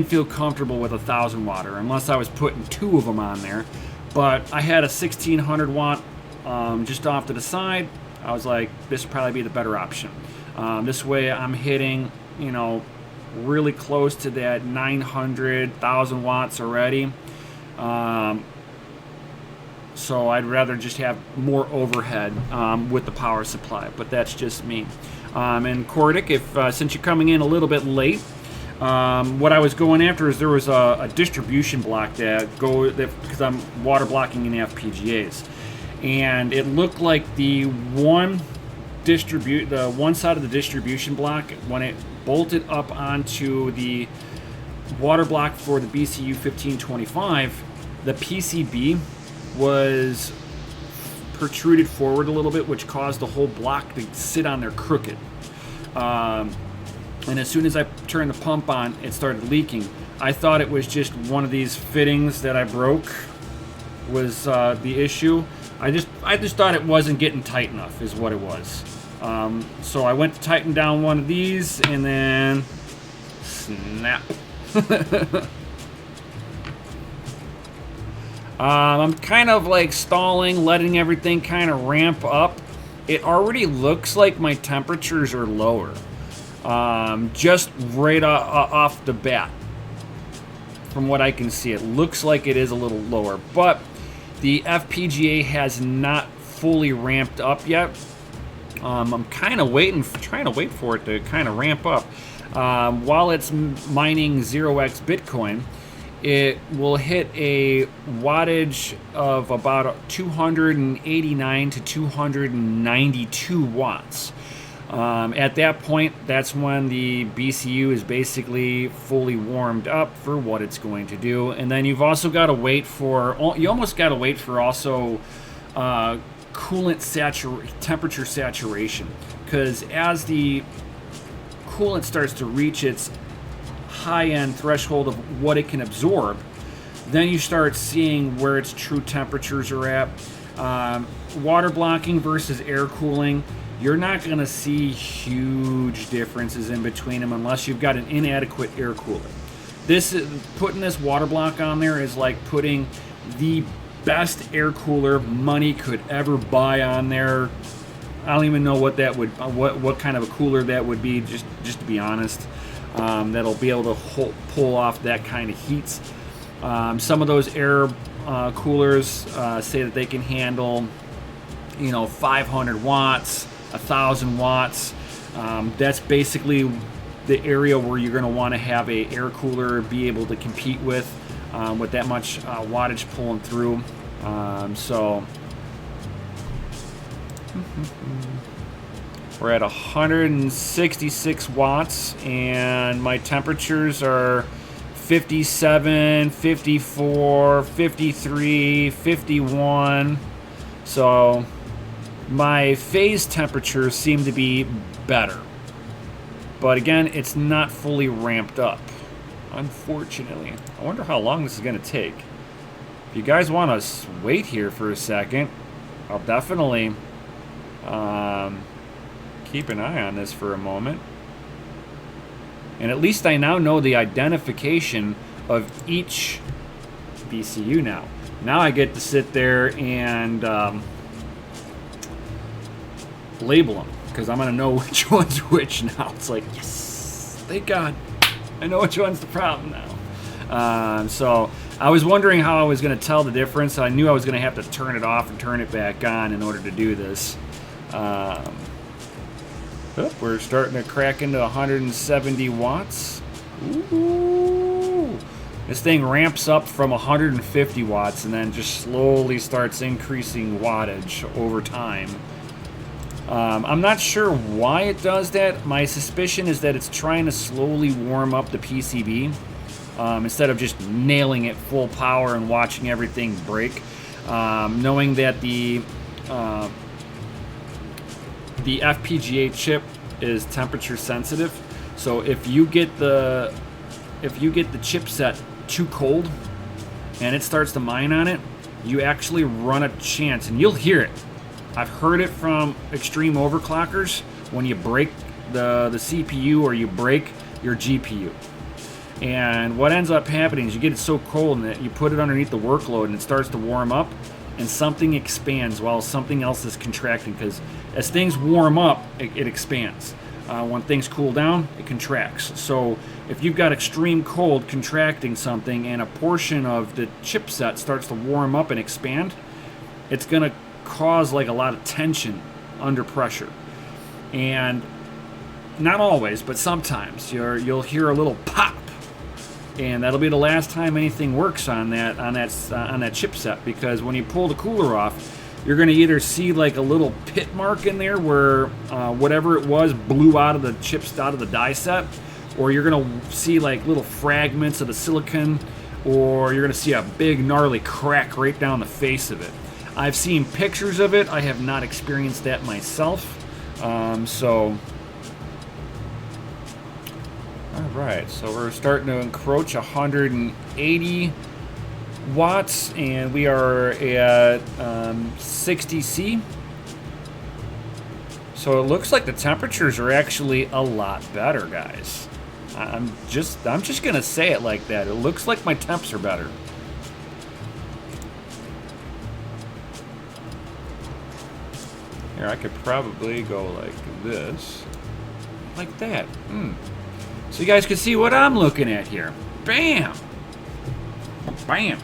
A: feel comfortable with 1,000 watt, unless I was putting 2 of them on there. But I had a 1600 watt just off to the side. I was like, this would probably be the better option. This way I'm hitting, you know, really close to that 900,000 watts already. So I'd rather just have more overhead with the power supply, but that's just me. And Cordic, if since you're coming in a little bit late, what I was going after is there was a distribution block because I'm water blocking in FPGAs, and it looked like the one side of the distribution block, when it bolted up onto the water block for the BCU1525, the PCB was protruded forward a little bit, which caused the whole block to sit on there crooked. And as soon as I turned the pump on, it started leaking. I thought it was just one of these fittings that I broke was the issue. I just thought it wasn't getting tight enough is what it was. So I went to tighten down one of these, and then snap. I'm kind of like stalling, letting everything kind of ramp up. It already looks like my temperatures are lower, just right off the bat. From what I can see, it looks like it is a little lower, but the FPGA has not fully ramped up yet. I'm kind of trying to wait for it to kind of ramp up. While it's mining 0x Bitcoin, it will hit a wattage of about 289 to 292 watts. At that point, that's when the BCU is basically fully warmed up for what it's going to do. And then you've also got to wait for, also coolant temperature saturation, because as the coolant starts to reach its high-end threshold of what it can absorb, then you start seeing where its true temperatures are at. Water blocking versus air cooling, you're not going to see huge differences in between them unless you've got an inadequate air cooler. Putting this water block on there is like putting the best air cooler money could ever buy on there. I don't even know what that would, what kind of a cooler that would be, just to be honest. That'll be able to pull off that kind of heats. Some of those air coolers say that they can handle, 500 watts, 1,000 watts. That's basically the area where you're going to want to have a air cooler be able to compete with that much wattage pulling through. So we're at 166 watts, and my temperatures are 57, 54, 53, 51. So my phase temperatures seem to be better. But again, it's not fully ramped up, unfortunately. I wonder how long this is going to take. If you guys want to wait here for a second, I'll definitely keep an eye on this for a moment. And at least I now know the identification of each BCU now. Now I get to sit there and label them, because I'm going to know which one's which now. It's like, yes, thank God. I know which one's the problem now. So I was wondering how I was going to tell the difference. I knew I was going to have to turn it off and turn it back on in order to do this. We're starting to crack into 170 watts. Ooh. This thing ramps up from 150 watts and then just slowly starts increasing wattage over time. I'm not sure why it does that. My suspicion is that it's trying to slowly warm up the PCB instead of just nailing it full power and watching everything break. Knowing that the FPGA chip is temperature sensitive, so if you get the chipset too cold and it starts to mine on it, you actually run a chance, and you'll hear it. I've heard it from extreme overclockers when you break the CPU or you break your GPU. And what ends up happening is you get it so cold that you put it underneath the workload and it starts to warm up, and something expands while something else is contracting, because as things warm up, it expands. When things cool down, it contracts. So if you've got extreme cold contracting something and a portion of the chipset starts to warm up and expand, it's going to cause like a lot of tension under pressure. And not always, but sometimes you'll hear a little pop, and that'll be the last time anything works on that chipset, because when you pull the cooler off, you're going to either see like a little pit mark in there where whatever it was blew out of the chips, out of the die set, or you're going to see like little fragments of the silicon, or you're going to see a big gnarly crack right down the face of it. I've seen pictures of it. I have not experienced that myself. So, all right, so we're starting to encroach 180 watts, and we are at 60C. So it looks like the temperatures are actually a lot better, guys. I'm just gonna say it like that. It looks like my temps are better. Here, I could probably go like this, like that. So you guys can see what I'm looking at here. Bam! Bam!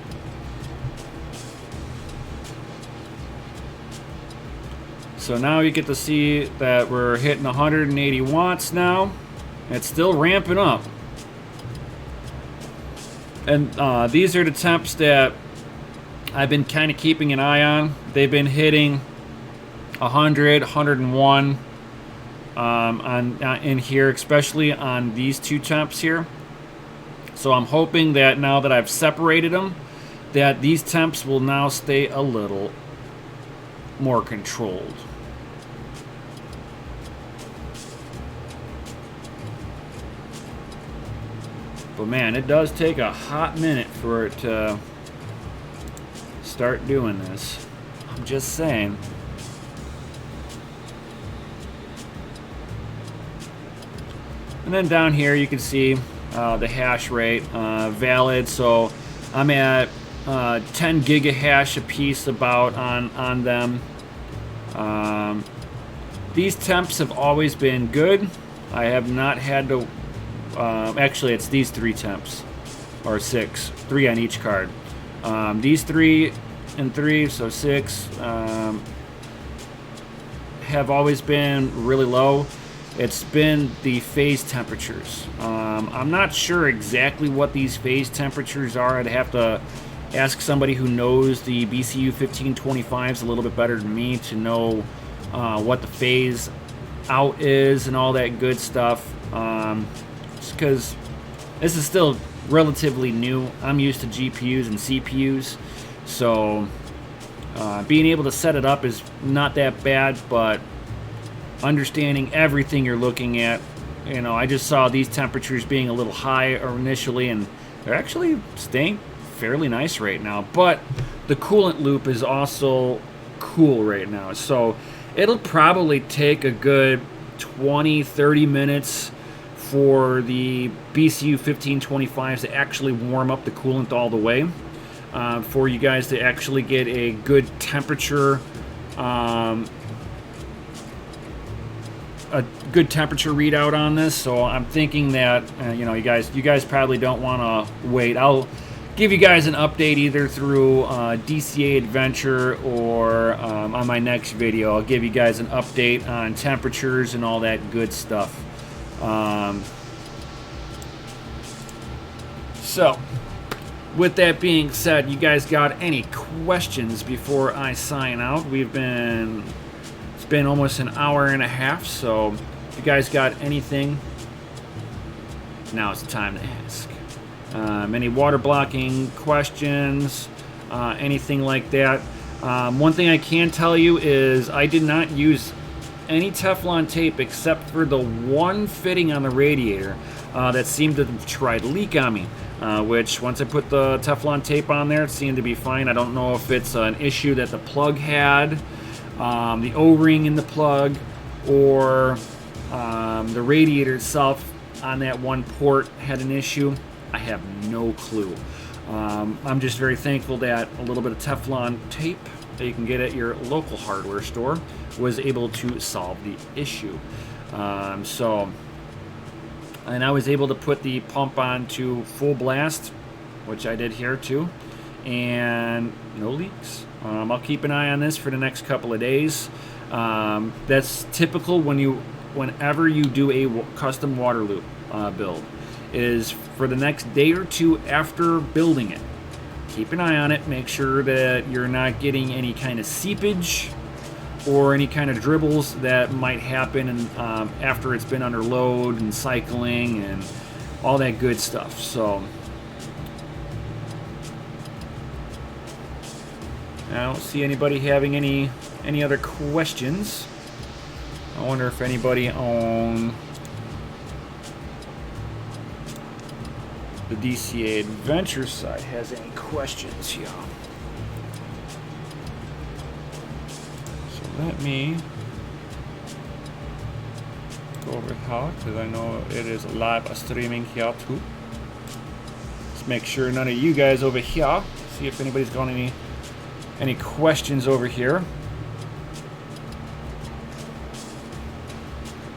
A: So now you get to see that we're hitting 180 watts now. It's still ramping up. And these are the temps that I've been kind of keeping an eye on. They've been hitting 100, 101 in here, especially on these two temps here. So I'm hoping that now that I've separated them, that these temps will now stay a little more controlled. But man, it does take a hot minute for it to start doing this. I'm just saying. And then down here you can see the hash rate valid. So I'm at 10 gigahash a piece about on them. These temps have always been good. I have not had to actually it's these three temps, or six, 3 on each card. These 3 and 3, so 6 have always been really low. It's been the phase temperatures. I'm not sure exactly what these phase temperatures are. I'd have to ask somebody who knows the BCU1525s a little bit better than me to know what the phase out is and all that good stuff. Because this is still relatively new. I'm used to GPUs and CPUs, so being able to set it up is not that bad, but understanding everything you're looking at, you know, I just saw these temperatures being a little high initially, and they're actually staying fairly nice right now. But the coolant loop is also cool right now, so it'll probably take a good 20-30 minutes for the BCU1525s to actually warm up the coolant all the way, for you guys to actually get a good temperature, a good temperature readout on this. So I'm thinking that you know, you guys probably don't want to wait. I'll give you guys an update either through DCA Adventure or on my next video. I'll give you guys an update on temperatures and all that good stuff. So with that being said, you guys got any questions before I sign out? It's been almost an hour and a half, so if you guys got anything, now it's time to ask. Any water blocking questions, anything like that. One thing I can tell you is I did not use any Teflon tape except for the one fitting on the radiator. that seemed to try to leak on me. Which once I put the Teflon tape on there, it seemed to be fine. I don't know if it's an issue that the plug had, the O-ring in the plug, or the radiator itself on that one port had an issue. I have no clue. I'm just very thankful that a little bit of Teflon tape that you can get at your local hardware store was able to solve the issue. And I was able to put the pump on to full blast, which I did here too, and no leaks. I'll keep an eye on this for the next couple of days. That's typical whenever you do a custom water loop build, is for the next day or two after building it. Keep an eye on it, make sure that you're not getting any kind of seepage or any kind of dribbles that might happen after it's been under load and cycling and all that good stuff. So I don't see anybody having any other questions. I wonder if anybody on the DCA Adventure side has any questions here. Let me go over here because I know it is live streaming here too. Let's make sure none of you guys over here. See if anybody's got any questions over here.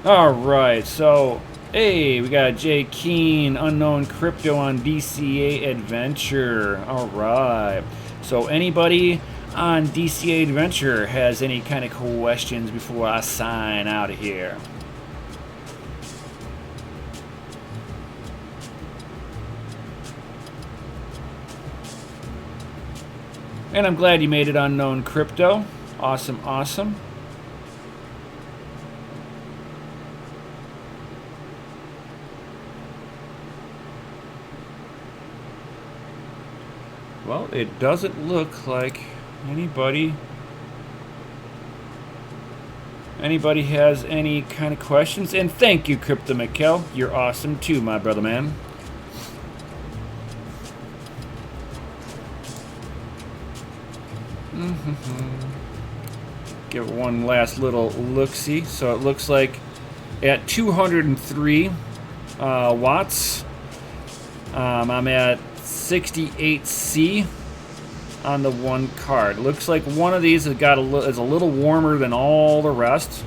A: All right, so hey, we got Jay Keen, Unknown Crypto on DCA Adventure. All right, so anybody on DCA Adventure has any kind of questions before I sign out of here? And I'm glad you made it, Unknown Crypto. Awesome, awesome. Well, it doesn't look like anybody has any kind of questions. And thank you, Crypto Mikkel. You're awesome too, my brother man. Give it one last little look-see. So it looks like at 203 watts, I'm at 68C on the one card. Looks like one of these is a little warmer than all the rest.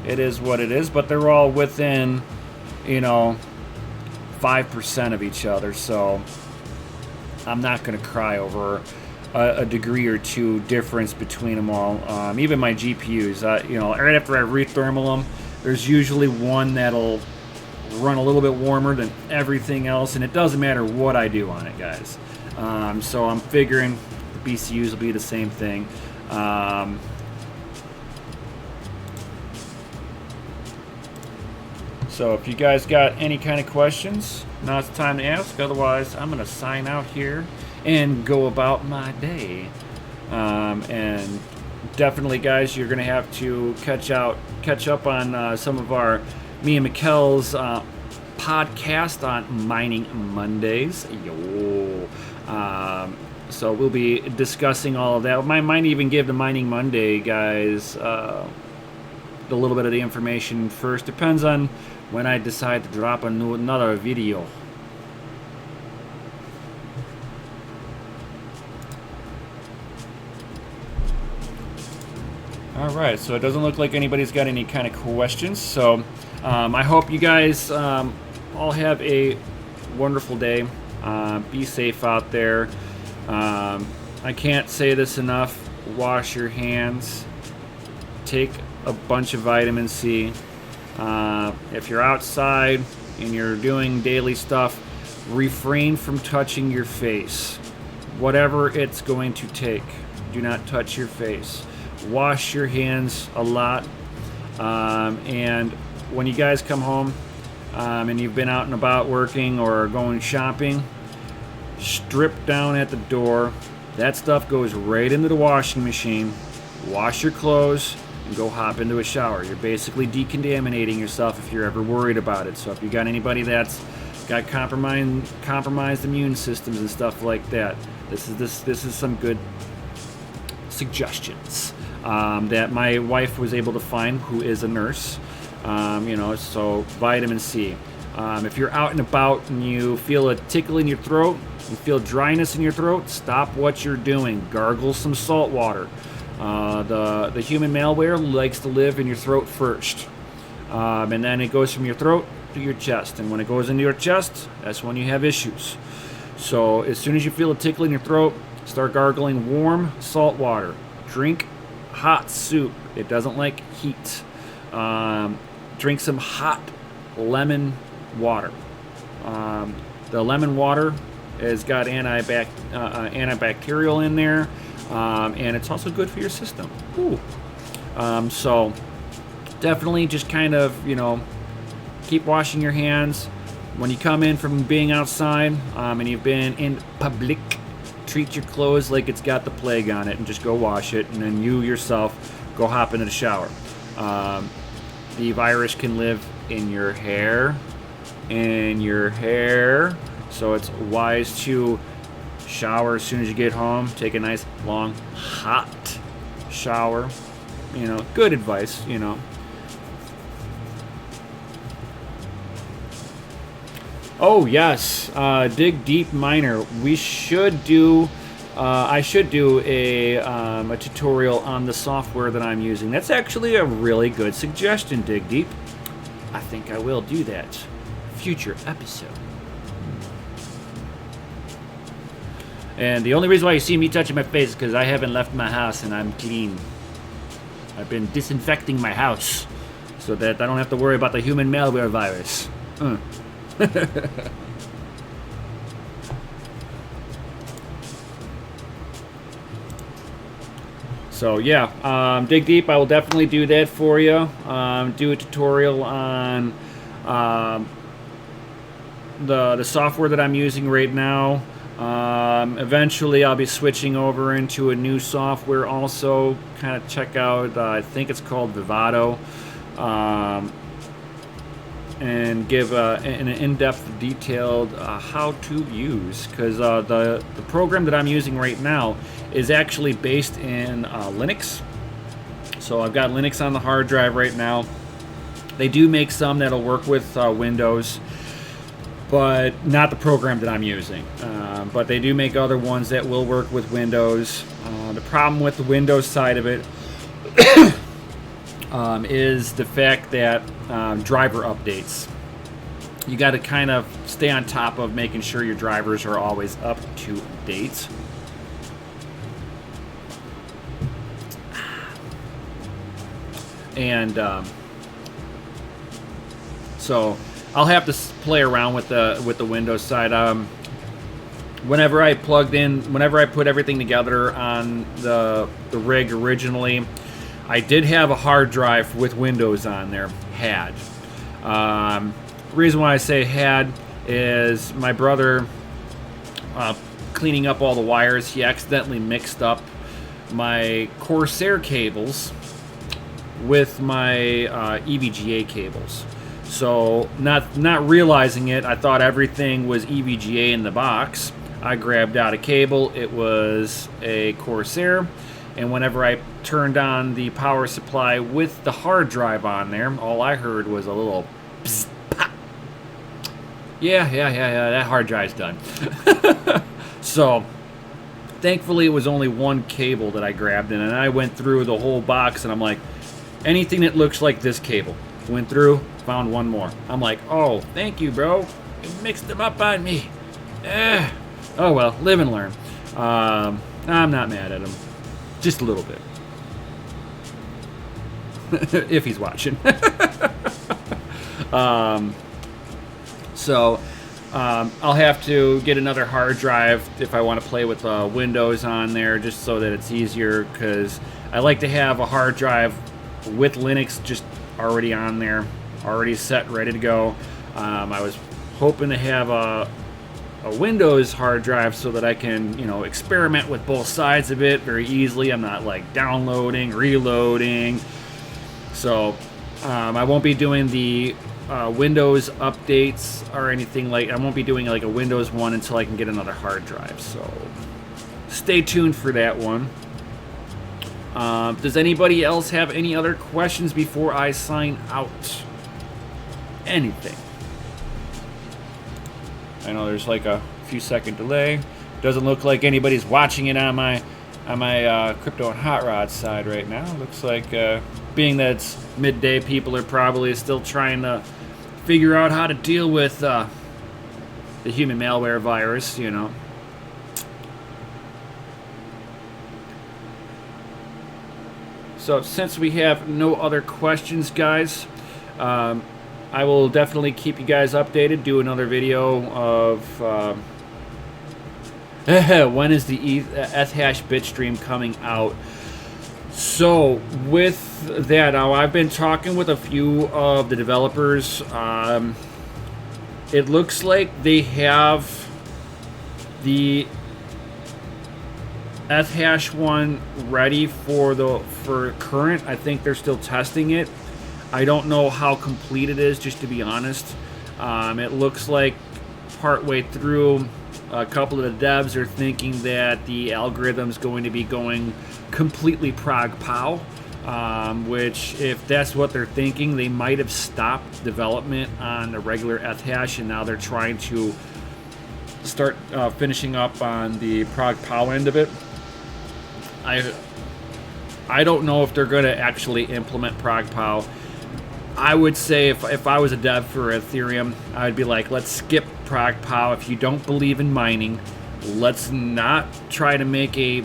A: It is what it is, but they're all within, 5% of each other. So I'm not going to cry over a degree or two difference between them all. Even my GPUs, right after I rethermal them, there's usually one that'll run a little bit warmer than everything else, and it doesn't matter what I do on it, guys. So I'm figuring the BCUs will be the same thing. So if you guys got any kind of questions, now's the time to ask. Otherwise, I'm going to sign out here and go about my day. And definitely, guys, you're going to have to catch up on some of me and Mikkel's podcast on Mining Mondays. So we'll be discussing all of that. I might even give the Mining Monday guys a little bit of the information first. Depends on when I decide to drop another video. All right, so it doesn't look like anybody's got any kind of questions. So I hope you guys all have a wonderful day. Be safe out there. I can't say this enough. Wash your hands. Take a bunch of vitamin C. If you're outside and you're doing daily stuff, refrain from touching your face. Whatever it's going to take, do not touch your face. Wash your hands a lot. And when you guys come home and you've been out and about working or going shopping, strip down at the door. That stuff goes right into the washing machine. Wash your clothes and go hop into a shower. You're basically decontaminating yourself if you're ever worried about it. So if you got anybody that's got compromised immune systems and stuff like that, this is some good suggestions that my wife was able to find, who is a nurse. So vitamin C. If you're out and about and you feel a tickle in your throat, you feel dryness in your throat, stop what you're doing. Gargle some salt water. The human malware likes to live in your throat first. And then it goes from your throat to your chest. And when it goes into your chest, that's when you have issues. So as soon as you feel a tickle in your throat, start gargling warm salt water. Drink hot soup. It doesn't like heat. Drink some hot lemon water. The lemon water has got antibacterial in there, and it's also good for your system. So definitely just kind of, keep washing your hands. When you come in from being outside and you've been in public, treat your clothes like it's got the plague on it and just go wash it, and then you yourself go hop into the shower. The virus can live in your hair, so it's wise to shower as soon as you get home. Take a nice long hot shower. Good advice. Oh yes, Dig Deep Miner. We should do. I should do a tutorial on the software that I'm using. That's actually a really good suggestion, Dig Deep. I think I will do that. Future episode. And the only reason why you see me touching my face is because I haven't left my house and I'm clean. I've been disinfecting my house so that I don't have to worry about the human malware virus. So yeah, Dig Deep, I will definitely do that for you. Do a tutorial on the software that I'm using right now. Eventually I'll be switching over into a new software also. Kind of check out, I think it's called Vivado. And give an in-depth, detailed how to use, because the program that I'm using right now is actually based in Linux. So I've got Linux on the hard drive right now. They do make some that'll work with Windows, but not the program that I'm using. But they do make other ones that will work with Windows. The problem with the Windows side of it is the fact that driver updates. You got to kind of stay on top of making sure your drivers are always up to date. And so I'll have to play around with the Windows side. Whenever I put everything together on the rig originally, I did have a hard drive with Windows on there. The reason why I say had is my brother, cleaning up all the wires, he accidentally mixed up my Corsair cables with my EVGA cables. So not realizing it, I thought everything was EVGA in the box. I grabbed out a cable. It was a Corsair. And whenever I turned on the power supply with the hard drive on there, all I heard was a little psst, pop. Yeah, that hard drive's done. So, thankfully it was only one cable that I grabbed, and I went through the whole box, and I'm like, anything that looks like this cable. Went through, found one more. I'm like, oh, thank you, bro. You mixed them up on me. Oh well, live and learn. I'm not mad at him. Just a little bit. If he's watching. I'll have to get another hard drive if I want to play with Windows on there, just so that it's easier, because I like to have a hard drive with Linux just already on there, already set, ready to go. I was hoping to have a Windows hard drive so that I can, experiment with both sides of it very easily. I'm not like downloading, reloading, So I won't be doing the Windows updates or anything like. I won't be doing like a Windows one until I can get another hard drive. So stay tuned for that one. Does anybody else have any other questions before I sign out? Anything? I know there's like a few second delay. Doesn't look like anybody's watching it on my crypto and hot rod side right now. Looks like being that it's midday, people are probably still trying to figure out how to deal with the human malware virus, you know. So since we have no other questions, guys, I will definitely keep you guys updated, do another video of when is the Ethash bitstream coming out. So with that, now I've been talking with a few of the developers. It looks like they have the Ethash one ready for current. I think they're still testing it. I don't know how complete it is, just to be honest. It looks like partway through, a couple of the devs are thinking that the algorithm's going to be going completely prog-pow, which, if that's what they're thinking, they might have stopped development on the regular Ethash, and now they're trying to start finishing up on the prog-pow end of it. I don't know if they're going to actually implement prog-pow. I would say if I was a dev for Ethereum, I'd be like, let's skip prog-pow. If you don't believe in mining, let's not try to make a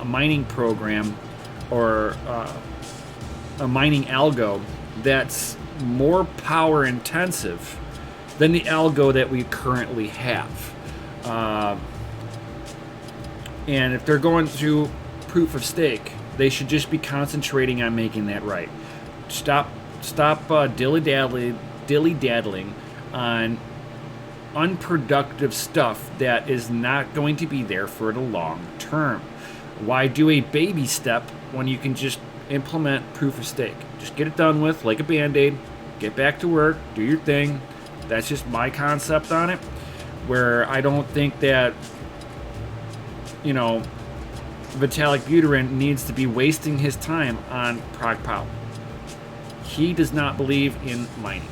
A: mining program or a mining algo that's more power intensive than the algo that we currently have. And if they're going through proof of stake, they should just be concentrating on making that right. Stop dilly-daddling on unproductive stuff that is not going to be there for the long term. Why do a baby step when you can just implement proof of stake? Just get it done with, like a band-aid, get back to work, do your thing. That's just my concept on it, where I don't think that, you know, Vitalik Buterin needs to be wasting his time on prog-pow. He does not believe in mining.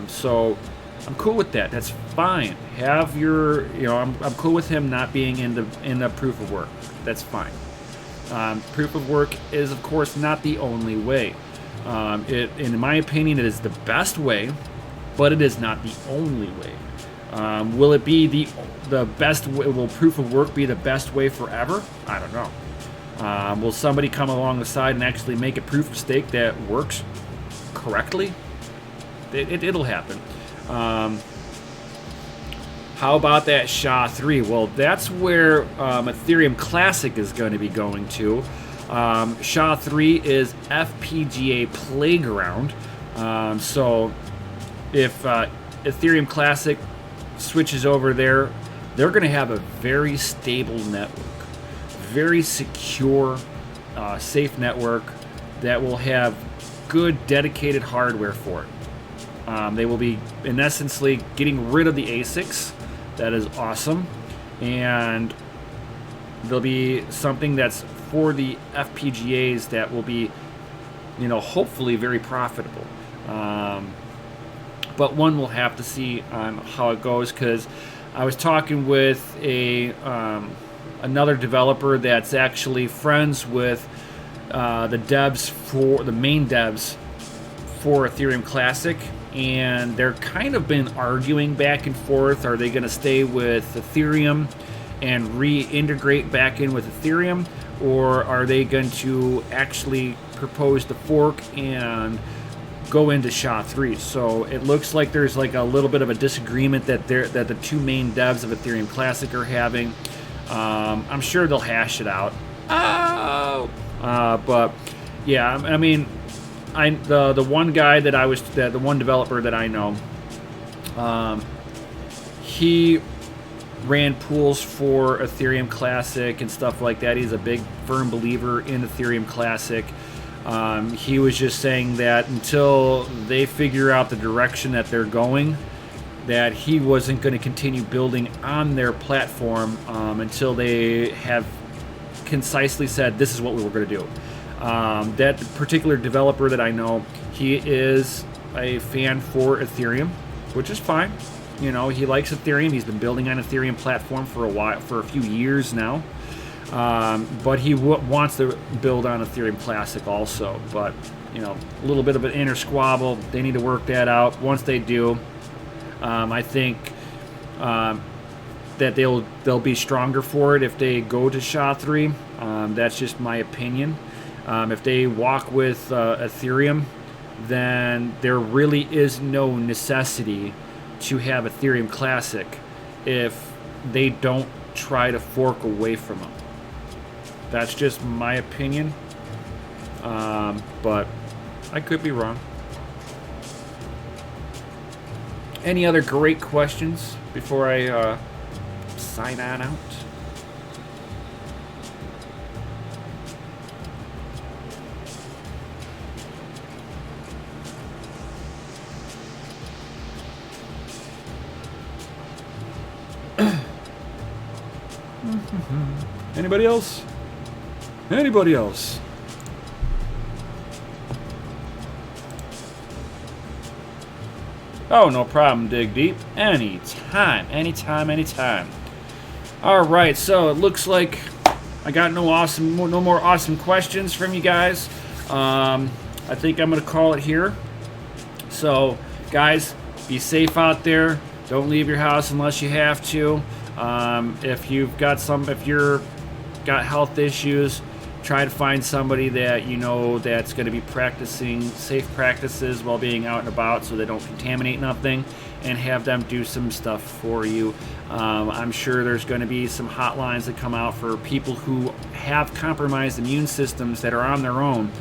A: So I'm cool with that. That's fine. Have your, you know, I'm cool with him not being in the proof of work. That's fine. Proof of work is, of course, not the only way. In my opinion, it is the best way, but it is not the only way. Will it be the best way? Will proof of work be the best way forever? I don't know. Will somebody come along the side and actually make a proof of stake that works correctly? It'll happen. How about that SHA-3? Well, that's where Ethereum Classic is going to be going to. SHA-3 is FPGA Playground. So if Ethereum Classic switches over there, they're going to have a very stable network, very secure, safe network that will have good dedicated hardware for it. They will be, in essence, getting rid of the ASICs. That is awesome. And there'll be something that's for the FPGAs that will be, you know, hopefully very profitable. But one will have to see on how it goes, because I was talking with another developer that's actually friends with the main devs for Ethereum Classic, and they're kind of been arguing back and forth. Are they going to stay with Ethereum and reintegrate back in with Ethereum, or are they going to actually propose the fork and go into SHA-3? So it looks like there's like a little bit of a disagreement that the two main devs of Ethereum Classic are having. I'm sure they'll hash it out. But yeah, I mean, the one guy the one developer that I know, he ran pools for Ethereum Classic and stuff like that. He's a big firm believer in Ethereum Classic. He was just saying that until they figure out the direction that they're going, that he wasn't going to continue building on their platform until they have concisely said this is what we were going to do. That particular developer that I know, he is a fan for Ethereum, which is fine. You know, he likes Ethereum. He's been building on Ethereum platform for a while, for a few years now. But he wants to build on Ethereum Classic also. But, you know, a little bit of an inner squabble. They need to work that out. Once they do, I think that they'll be stronger for it if they go to SHA-3. That's just my opinion. If they walk with Ethereum, then there really is no necessity to have Ethereum Classic if they don't try to fork away from them. That's just my opinion, but I could be wrong. Any other great questions before I sign on out? Anybody else? Anybody else? Oh, no problem, Dig Deep. Anytime, anytime, anytime. Alright, so it looks like I got no more awesome questions from you guys. I think I'm going to call it here. So, guys, be safe out there. Don't leave your house unless you have to. If you're got health issues, try to find somebody that you know that's going to be practicing safe practices while being out and about so they don't contaminate nothing, and have them do some stuff for you. I'm sure there's going to be some hotlines that come out for people who have compromised immune systems that are on their own,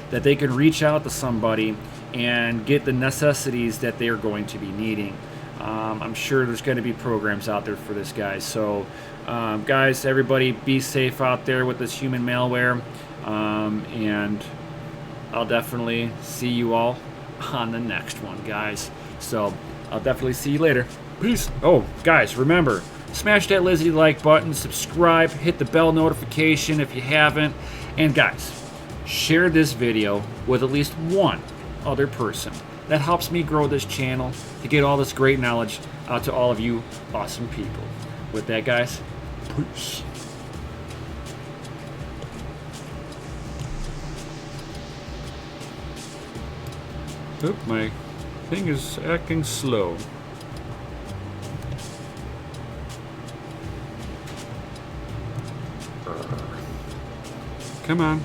A: that they can reach out to somebody and get the necessities that they're going to be needing. I'm sure there's going to be programs out there for this, guys. So, guys, everybody be safe out there with this human malware. And I'll definitely see you all on the next one, guys. So, I'll definitely see you later. Peace. Oh, guys, remember, smash that Lizzie like button, subscribe, hit the bell notification if you haven't. And, guys, share this video with at least one other person. That helps me grow this channel to get all this great knowledge out to all of you awesome people. With that, guys, peace. Oop, my thing is acting slow. Come on.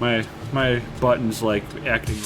A: My button's like acting